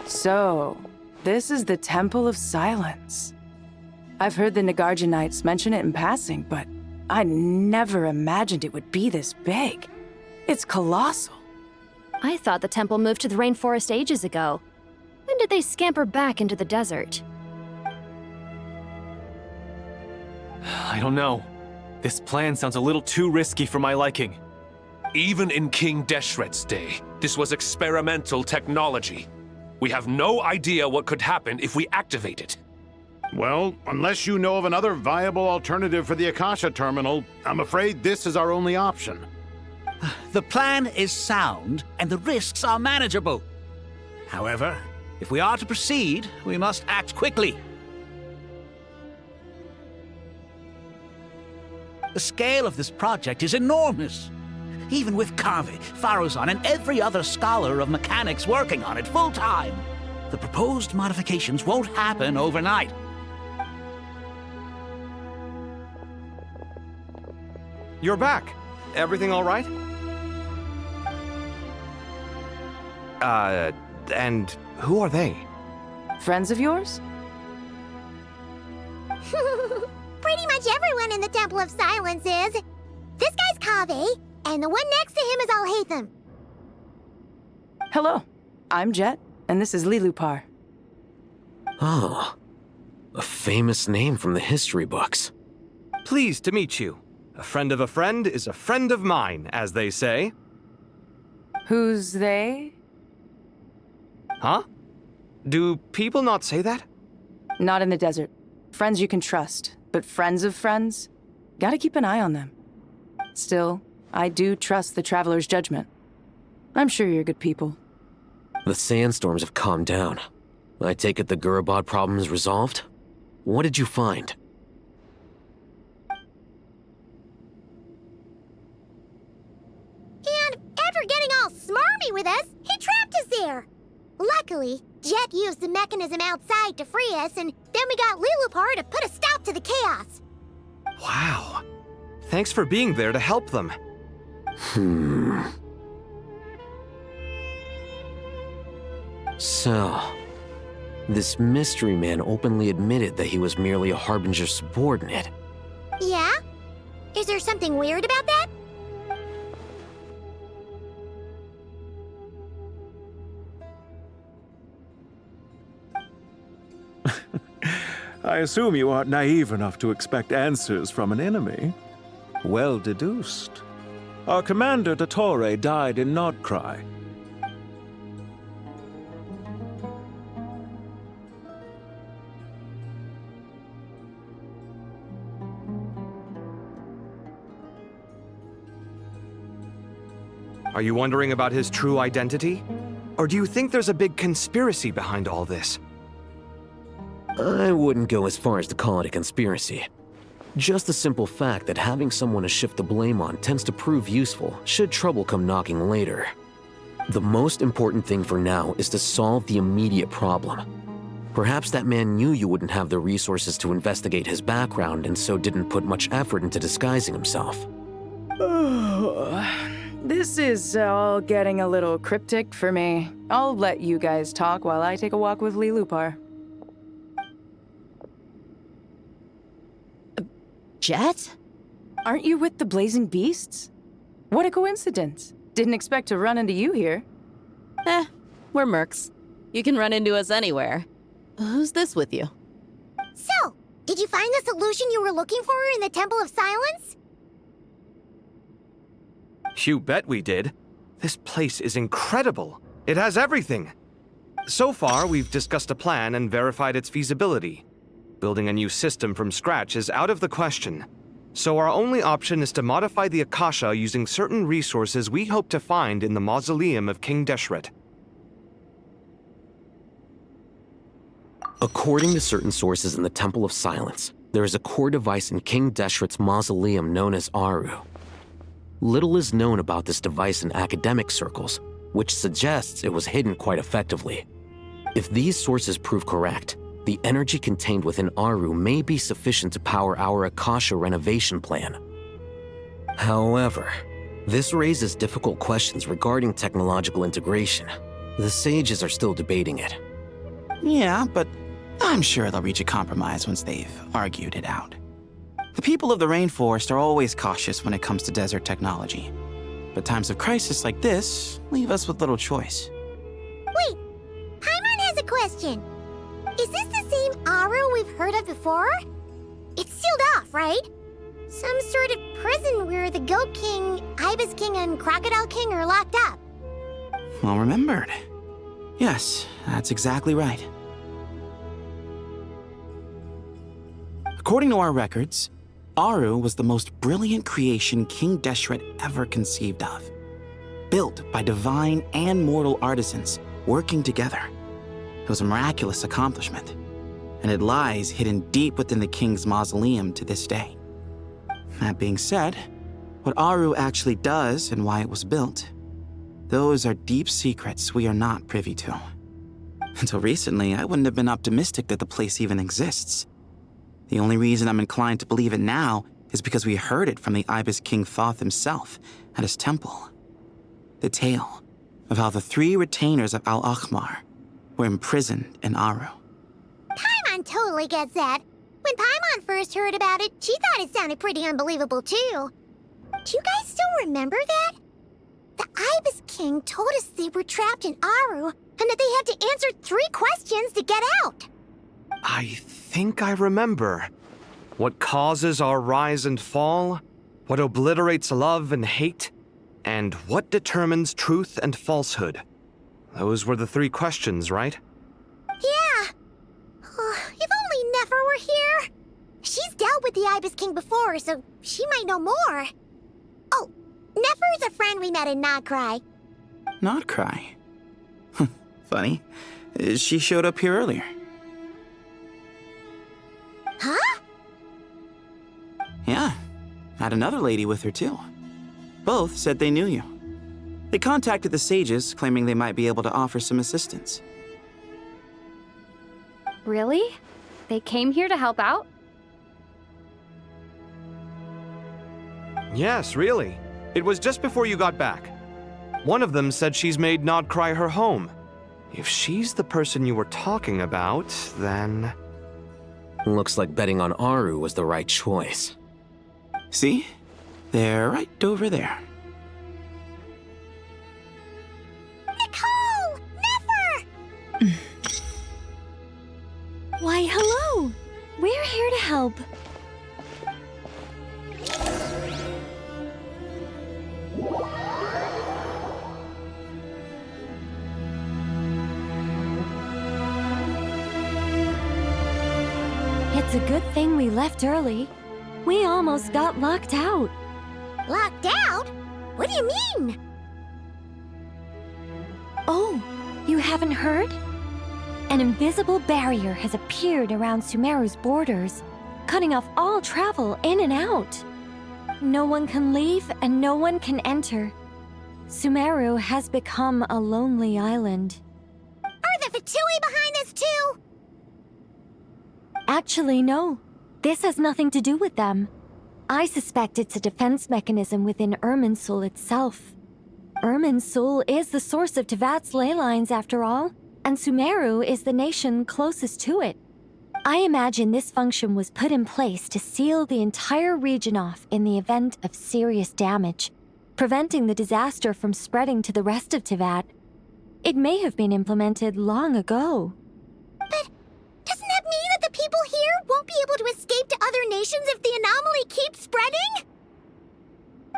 S1: So, this is the Temple of Silence. I've heard the Nagarjanites mention it in passing, but I never imagined it would be this big. It's colossal.
S5: I thought the temple moved to the rainforest ages ago. When did they scamper back into the desert?
S10: I don't know. This plan sounds a little too risky for my liking.
S11: Even in King Deshret's day, this was experimental technology. We have no idea what could happen if we activate it.
S9: Well, unless you know of another viable alternative for the Akasha terminal, I'm afraid this is our only option.
S19: The plan is sound, and the risks are manageable. However, if we are to proceed, we must act quickly. The scale of this project is enormous. Even with Kaveh, Faruzan, and every other scholar of mechanics working on it full-time, the proposed modifications won't happen overnight.
S10: You're back. Everything all right? And who are they?
S1: Friends of yours?
S17: Pretty much everyone in the Temple of Silence is. This guy's Kaveh, and the one next to him is Alhaitham.
S1: Hello, I'm Jet, and this is Lilupar.
S23: Oh, a famous name from the history books.
S10: Pleased to meet you. A friend of a friend is a friend of mine, as they say.
S1: Who's they?
S10: Huh? Do people not say that?
S1: Not in the desert. Friends you can trust, but friends of friends? Gotta keep an eye on them. Still, I do trust the Traveler's judgment. I'm sure you're good people.
S23: The sandstorms have calmed down. I take it the Gurabad problem is resolved? What did you find?
S17: And after getting all smarmy with us, he trapped us there. Luckily, Jet used the mechanism outside to free us, and then we got Lilupar to put a stop to the chaos.
S10: Wow. Thanks for being there to help them.
S23: So, this mystery man openly admitted that he was merely a Harbinger subordinate.
S17: Yeah? Is there something weird about that?
S15: I assume you aren't naive enough to expect answers from an enemy. Well deduced. Our commander, Dottore, died in Nordcry.
S10: Are you wondering about his true identity? Or do you think there's a big conspiracy behind all this?
S23: I wouldn't go as far as to call it a conspiracy. Just the simple fact that having someone to shift the blame on tends to prove useful should trouble come knocking later. The most important thing for now is to solve the immediate problem. Perhaps that man knew you wouldn't have the resources to investigate his background and so didn't put much effort into disguising himself.
S1: This is all getting a little cryptic for me. I'll let you guys talk while I take a walk with Lilupar.
S12: Jet?
S1: Aren't you with the Blazing Beasts? What a coincidence. Didn't expect to run into you here.
S12: We're mercs. You can run into us anywhere. Who's this with you?
S17: So, did you find the solution you were looking for in the Temple of Silence?
S10: You bet we did. This place is incredible. It has everything. So far, we've discussed a plan and verified its feasibility. Building a new system from scratch is out of the question. So our only option is to modify the Akasha using certain resources we hope to find in the mausoleum of King Deshret.
S23: According to certain sources in the Temple of Silence, there is a core device in King Deshret's mausoleum known as Aru. Little is known about this device in academic circles, which suggests it was hidden quite effectively. If these sources prove correct, the energy contained within Aru may be sufficient to power our Akasha renovation plan. However, this raises difficult questions regarding technological integration. The sages are still debating it.
S2: Yeah, but I'm sure they'll reach a compromise once they've argued it out. The people of the rainforest are always cautious when it comes to desert technology. But times of crisis like this leave us with little choice.
S17: Wait, Paimon has a question. Is this the same Aru we've heard of before? It's sealed off, right? Some sort of prison where the Goat King, Ibis King, and Crocodile King are locked up.
S2: Well remembered. Yes, that's exactly right. According to our records, Aru was the most brilliant creation King Deshret ever conceived of. Built by divine and mortal artisans working together. It was a miraculous accomplishment, and it lies hidden deep within the king's mausoleum to this day. That being said, what Aru actually does and why it was built, those are deep secrets we are not privy to. Until recently, I wouldn't have been optimistic that the place even exists. The only reason I'm inclined to believe it now is because we heard it from the Ibis King Thoth himself at his temple. The tale of how the 3 retainers of Al-Akhmar were imprisoned in Aru.
S17: Paimon totally gets that. When Paimon first heard about it, she thought it sounded pretty unbelievable too. Do you guys still remember that? The Ibis King told us they were trapped in Aru and that they had to answer 3 questions to get out.
S10: I think I remember. What causes our rise and fall? What obliterates love and hate? And what determines truth and falsehood? Those were the 3 questions, right?
S17: Yeah. If only Nefer were here. She's dealt with the Ibis King before, so she might know more. Oh, Nefer's a friend we met in Nodcry.
S2: Nodcry? Funny. She showed up here earlier.
S17: Huh?
S2: Yeah. Had another lady with her too. Both said they knew you. They contacted the sages, claiming they might be able to offer some assistance.
S13: Really? They came here to help out?
S10: Yes, really. It was just before you got back. One of them said she's made Nodcry her home. If she's the person you were talking about, then...
S23: Looks like betting on Aru was the right choice.
S2: See? They're right over there.
S17: Nicole! Nefer!
S3: Why, hello!
S5: help. It's a good thing we left early. We almost got locked out.
S17: Locked out? What do you mean?
S5: Oh, you haven't heard? An invisible barrier has appeared around Sumeru's borders, cutting off all travel in and out. No one can leave and no one can enter. Sumeru has become a lonely island.
S17: Are the Fatui behind this too?
S5: Actually, no. This has nothing to do with them. I suspect it's a defense mechanism within Irminsul itself. Irminsul is the source of Tevat's ley lines, after all, and Sumeru is the nation closest to it. I imagine this function was put in place to seal the entire region off in the event of serious damage, preventing the disaster from spreading to the rest of Tevat. It may have been implemented long ago.
S17: But doesn't that mean that the people here won't be able to escape to other nations if the anomaly keeps spreading?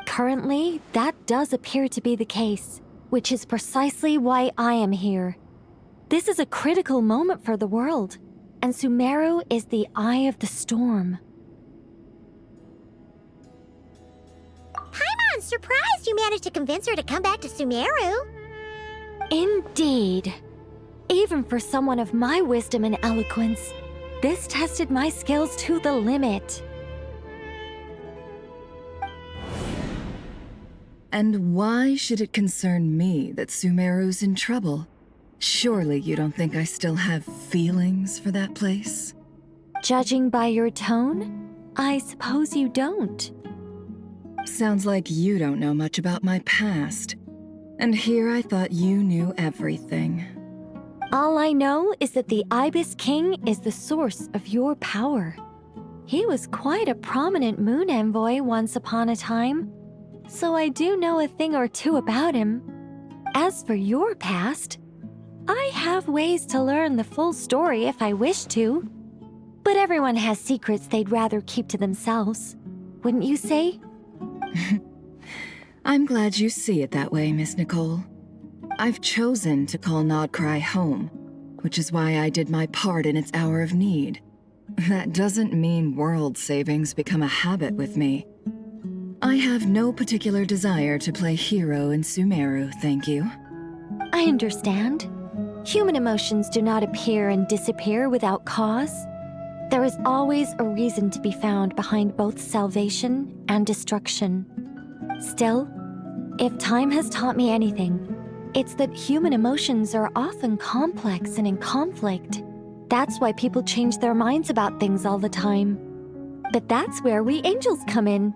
S5: Currently, that does appear to be the case, which is precisely why I am here. This is a critical moment for the world, and Sumeru is the eye of the storm.
S17: Paimon's surprised you managed to convince her to come back to Sumeru.
S5: Indeed. Even for someone of my wisdom and eloquence, this tested my skills to the limit.
S3: And why should it concern me that Sumeru's in trouble? Surely you don't think I still have feelings for that place?
S5: Judging by your tone, I suppose you don't.
S3: Sounds like you don't know much about my past. And here I thought you knew everything.
S5: All I know is that the Ibis King is the source of your power. He was quite a prominent moon envoy once upon a time, so I do know a thing or two about him. As for your past, I have ways to learn the full story if I wish to. But everyone has secrets they'd rather keep to themselves, wouldn't you say?
S3: I'm glad you see it that way, Miss Nicole. I've chosen to call Nodcry home, which is why I did my part in its hour of need. That doesn't mean world savings become a habit with me. I have no particular desire to play hero in Sumeru, thank you.
S5: I understand. Human emotions do not appear and disappear without cause. There is always a reason to be found behind both salvation and destruction. Still, if time has taught me anything, it's that human emotions are often complex and in conflict. That's why people change their minds about things all the time. But that's where we angels come in.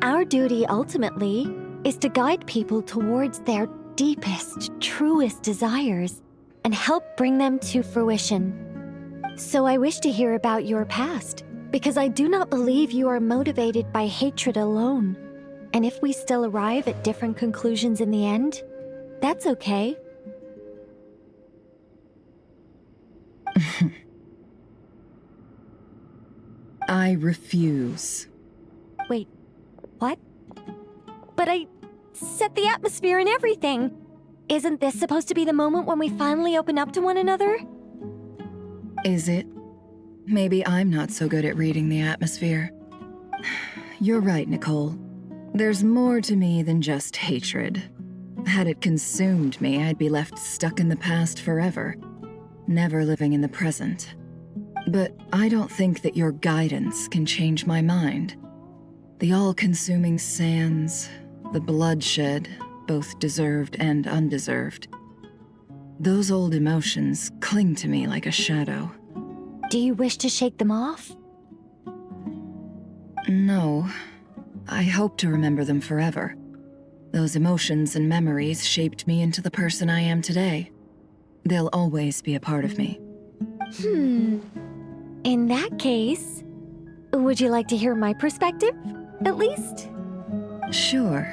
S5: Our duty, ultimately, is to guide people towards their deepest, truest desires and help bring them to fruition. So I wish to hear about your past, because I do not believe you are motivated by hatred alone. And if we still arrive at different conclusions in the end, that's okay.
S3: I refuse.
S5: Wait, what? But I set the atmosphere and everything. Isn't this supposed to be the moment when we finally open up to one another?
S3: Is it? Maybe I'm not so good at reading the atmosphere. You're right, Nicole. There's more to me than just hatred. Had it consumed me, I'd be left stuck in the past forever, never living in the present. But I don't think that your guidance can change my mind. The all-consuming sands, the bloodshed, both deserved and undeserved. Those old emotions cling to me like a shadow.
S5: Do you wish to shake them off?
S3: No. I hope to remember them forever. Those emotions and memories shaped me into the person I am today. They'll always be a part of me.
S5: In that case, would you like to hear my perspective, at least?
S3: Sure.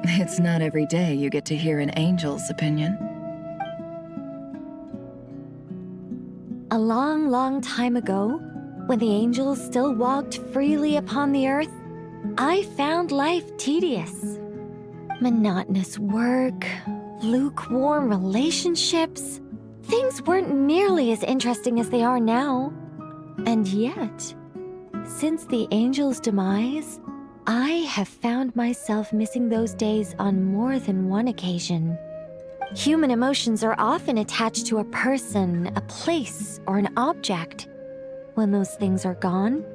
S3: It's not every day you get to hear an angel's opinion.
S5: A long, long time ago, when the angels still walked freely upon the earth, I found life tedious. Monotonous work, lukewarm relationships. Things weren't nearly as interesting as they are now. And yet, since the angels' demise, I have found myself missing those days on more than one occasion. Human emotions are often attached to a person, a place, or an object. When those things are gone,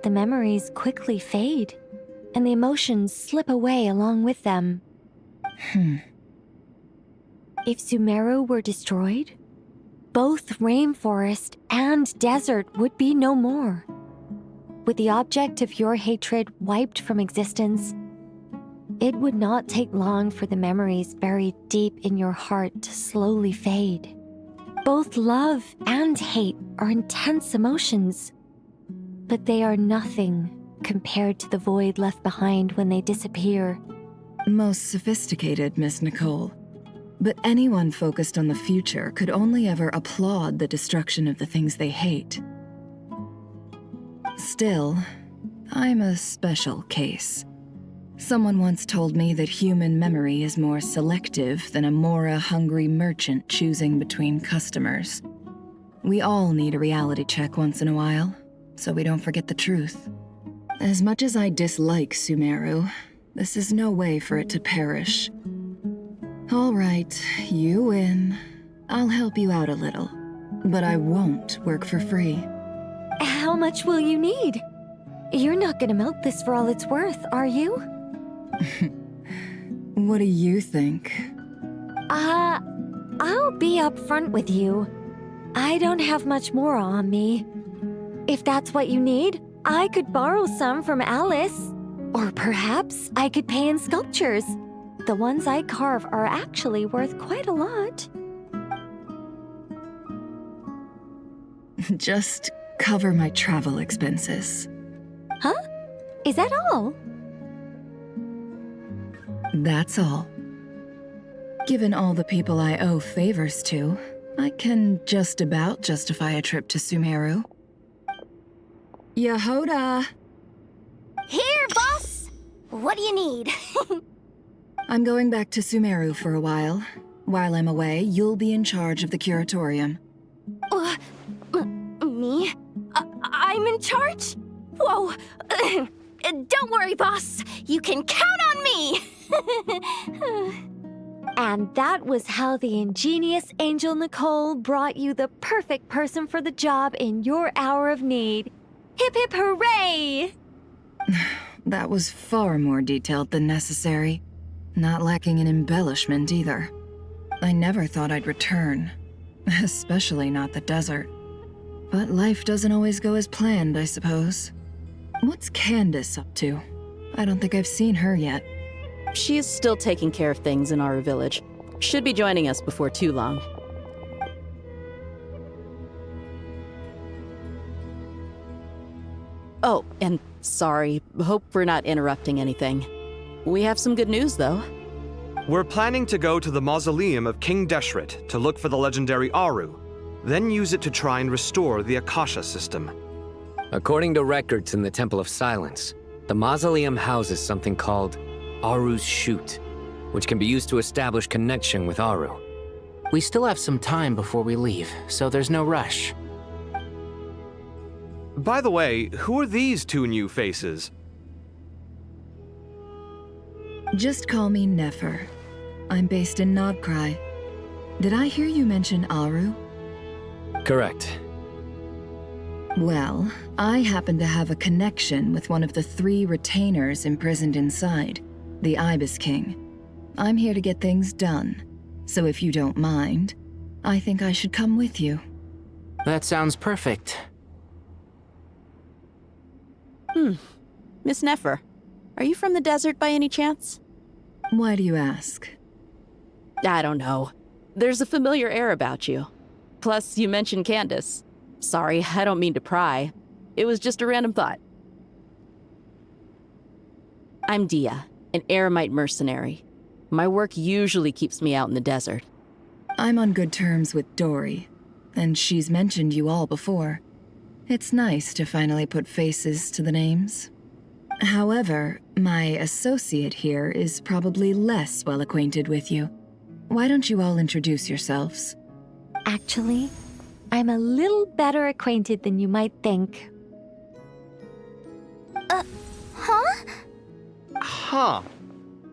S5: the memories quickly fade, and the emotions slip away along with them. If Sumeru were destroyed, both rainforest and desert would be no more. With the object of your hatred wiped from existence, it would not take long for the memories buried deep in your heart to slowly fade. Both love and hate are intense emotions, but they are nothing compared to the void left behind when they disappear.
S3: Most sophisticated, Miss Nicole. But anyone focused on the future could only ever applaud the destruction of the things they hate. Still, I'm a special case. Someone once told me that human memory is more selective than a Mora-hungry merchant choosing between customers. We all need a reality check once in a while, so we don't forget the truth. As much as I dislike Sumeru, this is no way for it to perish. All right, you win. I'll help you out a little, but I won't work for free.
S5: How much will you need? You're not gonna milk this for all it's worth, are you?
S3: What do you think?
S5: I'll be upfront with you. I don't have much more on me. If that's what you need, I could borrow some from Alice. Or perhaps I could pay in sculptures. The ones I carve are actually worth quite a lot.
S3: Just cover my travel expenses.
S5: Huh? Is that all?
S3: That's all. Given all the people I owe favors to, I can just about justify a trip to Sumeru. Yehoda!
S17: Here, boss! What do you need?
S3: I'm going back to Sumeru for a while. While I'm away, you'll be in charge of the curatorium.
S17: Me? I'm in charge? Whoa! Don't worry, boss. You can count on me!
S5: And that was how the ingenious Angel Nicole brought you the perfect person for the job in your hour of need. Hip hip hooray!
S3: That was far more detailed than necessary. Not lacking in embellishment either. I never thought I'd return. Especially not the desert. But life doesn't always go as planned, I suppose. What's Candace up to? I don't think I've seen her yet.
S12: She is still taking care of things in our village. Should be joining us before too long. Oh, and sorry. Hope we're not interrupting anything. We have some good news, though.
S10: We're planning to go to the mausoleum of King Deshret to look for the legendary Aru, then use it to try and restore the Akasha system.
S23: According to records in the Temple of Silence, the mausoleum houses something called Aru's Chute, which can be used to establish connection with Aru.
S18: We still have some time before we leave, so there's no rush.
S10: By the way, who are these two new faces?
S3: Just call me Nefer. I'm based in Nodcry. Did I hear you mention Aru?
S23: Correct.
S3: Well, I happen to have a connection with one of the 3 retainers imprisoned inside, the Ibis King. I'm here to get things done, so if you don't mind, I think I should come with you.
S18: That sounds perfect.
S12: Miss Nefer, are you from the desert by any chance?
S3: Why do you ask?
S12: I don't know. There's a familiar air about you. Plus, you mentioned Candace. Sorry, I don't mean to pry. It was just a random thought. I'm Dia, an Eremite mercenary. My work usually keeps me out in the desert.
S3: I'm on good terms with Dory, and she's mentioned you all before. It's nice to finally put faces to the names. However, my associate here is probably less well acquainted with you. Why don't you all introduce yourselves?
S5: Actually, I'm a little better acquainted than you might think.
S17: Huh?
S10: Huh.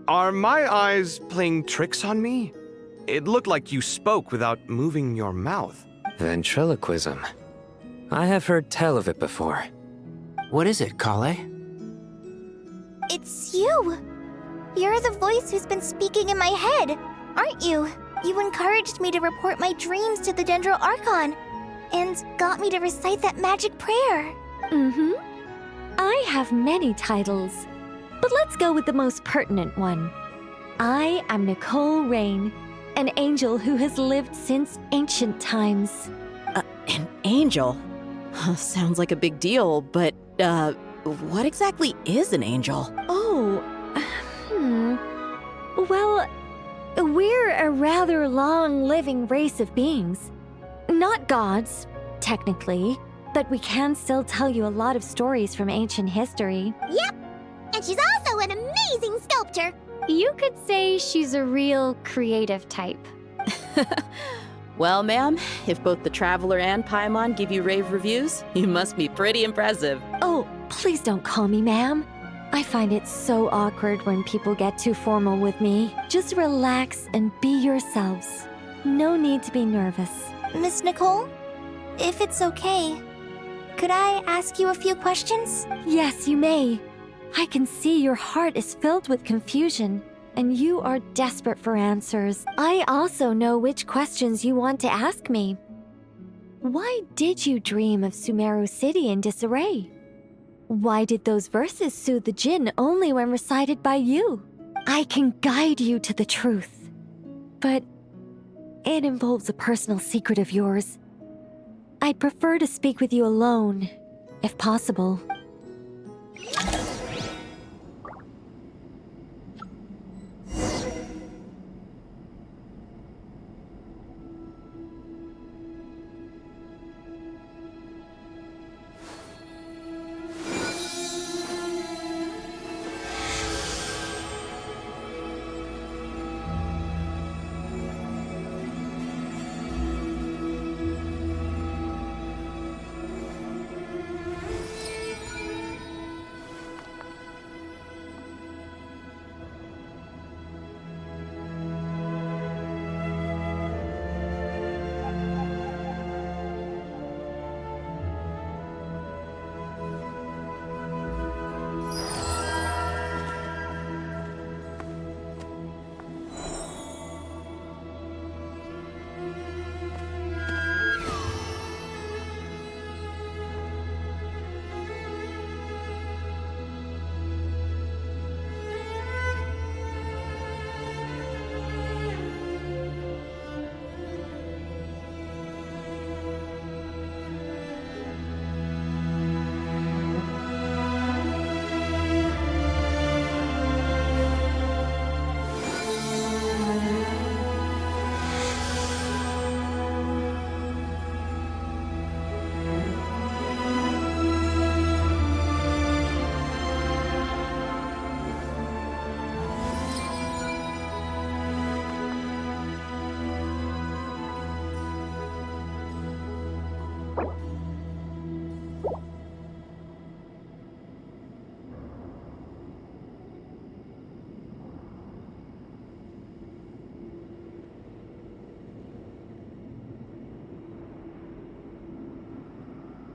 S10: Are my eyes playing tricks on me? It looked like you spoke without moving your mouth.
S23: Ventriloquism. I have heard tell of it before.
S18: What is it, Kale?
S4: It's you! You're the voice who's been speaking in my head, aren't you? You encouraged me to report my dreams to the Dendro Archon, and got me to recite that magic prayer.
S5: Mm-hmm. I have many titles, but let's go with the most pertinent one. I am Nicole Rain, an angel who has lived since ancient times.
S12: An angel? Sounds like a big deal, but, what exactly is an angel?
S5: Oh, Well, we're a rather long-living race of beings. Not gods, technically, but we can still tell you a lot of stories from ancient history.
S17: Yep! And she's also an amazing sculptor!
S13: You could say she's a real creative type.
S12: Well, ma'am, if both the Traveler and Paimon give you rave reviews, you must be pretty impressive.
S5: Oh, please don't call me ma'am. I find it so awkward when people get too formal with me. Just relax and be yourselves. No need to be nervous.
S4: Miss Nicole, if it's okay, could I ask you a few questions?
S5: Yes, you may. I can see your heart is filled with confusion, and you are desperate for answers. I also know which questions you want to ask me. Why did you dream of Sumeru City in disarray? Why did those verses soothe the Jinn only when recited by you? I can guide you to the truth, but it involves a personal secret of yours. I'd prefer to speak with you alone, if possible.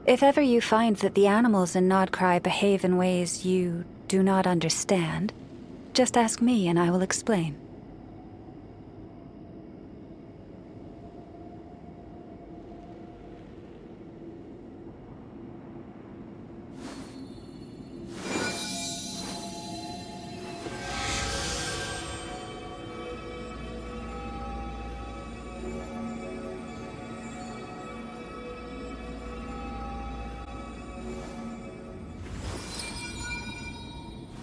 S20: If ever you find that the animals in Nodcry behave in ways you do not understand, just ask me and I will explain.